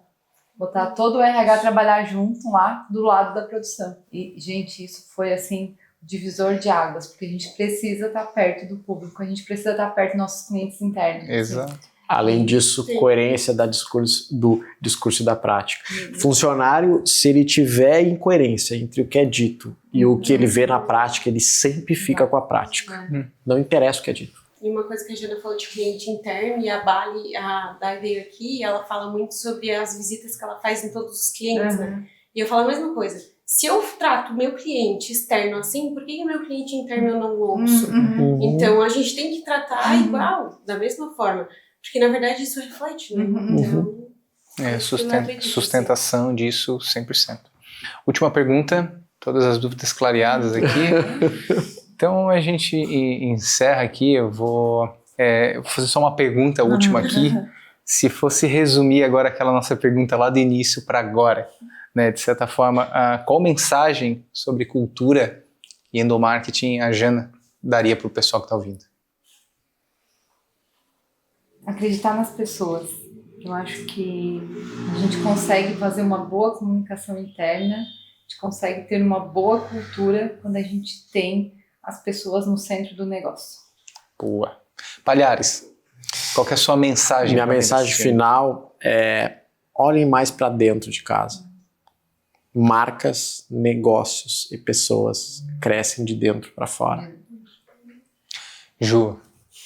Botar todo o RH trabalhar junto lá, do lado da produção. E, gente, isso foi, assim, divisor de águas, porque a gente precisa estar perto do público, a gente precisa estar perto dos nossos clientes internos. Exato. Assim. Além disso, Sim. coerência do discurso e da prática. Funcionário, se ele tiver incoerência entre o que é dito e o que ele vê na prática, ele sempre fica com a prática. Não interessa o que é dito. E uma coisa que a Jana falou de cliente interno, e a Bali, a Dai veio aqui, ela fala muito sobre as visitas que ela faz em todos os clientes, né? E eu falo a mesma coisa. Se eu trato o meu cliente externo assim, por que o meu cliente interno eu não ouço? Então, a gente tem que tratar igual, da mesma forma. Porque, na verdade, isso reflete, né? Então, Sustentação disso 100%. Última pergunta, todas as dúvidas clareadas aqui. Então a gente encerra aqui, eu vou fazer só uma pergunta última aqui. Se fosse resumir agora aquela nossa pergunta lá do início para agora, né, de certa forma, qual mensagem sobre cultura e endomarketing a Jana daria para o pessoal que está ouvindo? Acreditar nas pessoas. Eu acho que a gente consegue fazer uma boa comunicação interna, a gente consegue ter uma boa cultura quando a gente tem as pessoas no centro do negócio. Boa. Palhares, qual que é a sua mensagem? Minha mensagem final é: olhem mais para dentro de casa. Marcas, negócios e pessoas crescem de dentro para fora. Ju,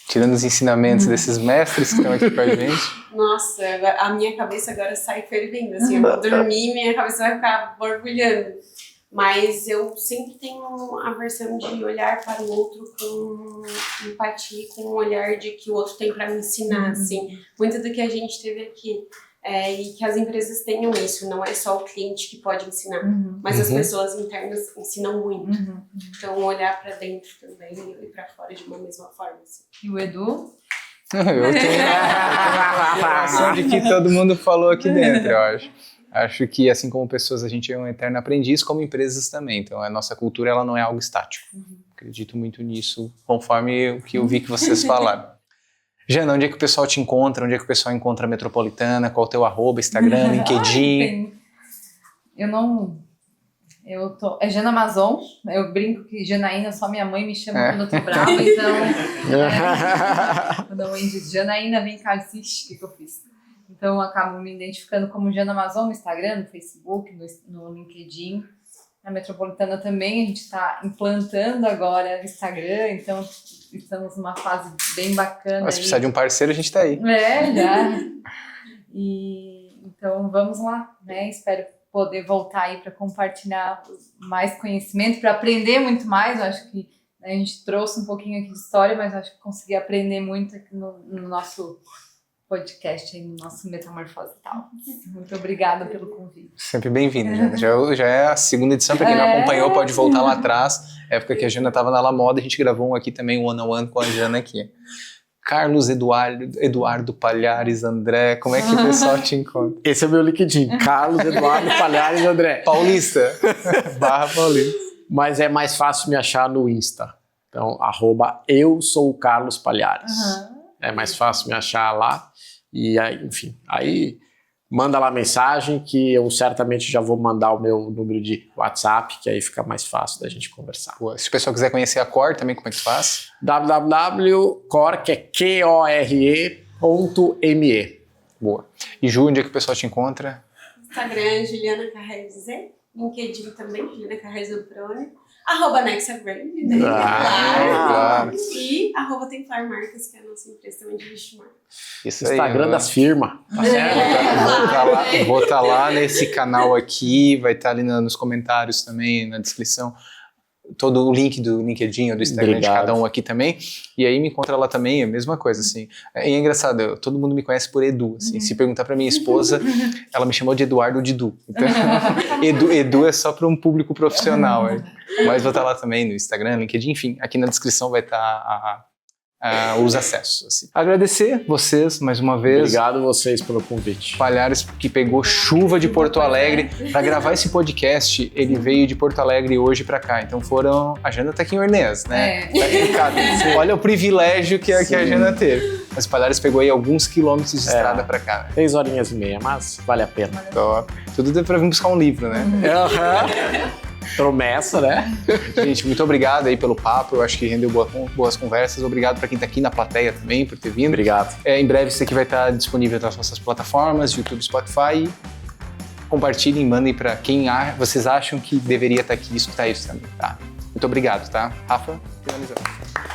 tirando os ensinamentos desses mestres que estão aqui com a gente. Nossa, a minha cabeça agora sai fervendo, assim, eu vou dormir e minha cabeça vai ficar borbulhando. Mas eu sempre tenho a versão de olhar para o outro com empatia, com um olhar de que o outro tem para me ensinar, assim. Muito do que a gente teve aqui. E que as empresas tenham isso, não é só o cliente que pode ensinar, mas as pessoas internas ensinam muito. Então, olhar para dentro também e para fora de uma mesma forma. Assim. E o Edu? Eu tenho a relação de que todo mundo falou aqui dentro, eu acho. Acho que, assim como pessoas, a gente é um eterno aprendiz, como empresas também. Então, a nossa cultura ela não é algo estático. Acredito muito nisso, conforme o que eu vi que vocês falaram. Jana, onde é que o pessoal te encontra? Onde é que o pessoal encontra a Metropolitana? Qual o teu @, Instagram, LinkedIn? É Jana Amazon. Eu brinco que Janaína, só minha mãe me chama quando eu tô brava, então... quando a mãe diz, Janaína, vem cá, assiste, o que eu fiz? Então eu acabo me identificando como Jana Amazon no Instagram, no Facebook, no LinkedIn. Na Metropolitana também, a gente está implantando agora o Instagram, então estamos numa fase bem bacana. Se precisar de um parceiro, a gente está aí. Já. Então vamos lá, né? Espero poder voltar aí para compartilhar mais conhecimento, para aprender muito mais. Eu acho que a gente trouxe um pouquinho aqui de história, mas eu acho que consegui aprender muito aqui no nosso podcast, aí no nosso Metamorfose e tal. Muito obrigada pelo convite. Sempre bem-vinda, Jana. Já é a segunda edição, para quem não acompanhou pode voltar lá atrás, época que a Jana estava na La Moda, a gente gravou um aqui também, um one-on-one com a Jana aqui. Carlos Eduardo Palhares André, como é que o pessoal te encontra? Esse é o meu LinkedIn, Carlos Eduardo Palhares André. Paulista, /Paulista. Mas é mais fácil me achar no Insta. Então, @eu sou o Carlos Palhares. É mais fácil me achar lá. E aí, enfim, aí manda lá mensagem que eu certamente já vou mandar o meu número de WhatsApp, que aí fica mais fácil da gente conversar. Boa. Se o pessoal quiser conhecer a Core também, como é que faz? www.core, que é KORE.me. Boa. E Ju, onde é que o pessoal te encontra? Instagram, Juliana Carreiro Z. LinkedIn também, Juliana Carreiro Zamproni. @NexaBrand, né? Claro. E @Templar Marcas, que é a nossa empresa também de vestimenta. Isso Instagram aí, das firmas. Tá certo? Vou estar lá nesse canal aqui, vai estar ali nos comentários também, na descrição, todo o link do LinkedIn ou do Instagram de cada um aqui também. E aí me encontra lá também, é a mesma coisa, assim. E é engraçado, todo mundo me conhece por Edu, assim. Se perguntar pra minha esposa, ela me chamou de Eduardo ou de Du. Então, Edu é só para um público profissional. Mas vou estar lá também no Instagram, LinkedIn, enfim, aqui na descrição vai estar os acessos. Assim. Agradecer vocês mais uma vez. Obrigado vocês pelo convite. Palhares, que pegou chuva de Porto Alegre para gravar esse podcast. Ele veio de Porto Alegre hoje para cá. Então a Jana tá aqui em Ornez, né? Olha o privilégio que a Jana teve. Mas o Palhares pegou aí alguns quilômetros de estrada para cá. 3 horinhas e meia, mas vale a pena. Top. Tudo deu para vir buscar um livro, né? Promessa, né? Gente, muito obrigado aí pelo papo. Eu acho que rendeu boas conversas. Obrigado para quem está aqui na plateia também por ter vindo. Obrigado. Em breve isso aqui vai estar disponível nas nossas plataformas, YouTube, Spotify. Compartilhem, mandem para quem vocês acham que deveria estar aqui e escutar isso também, tá? Muito obrigado, tá? Rafa, finalizando.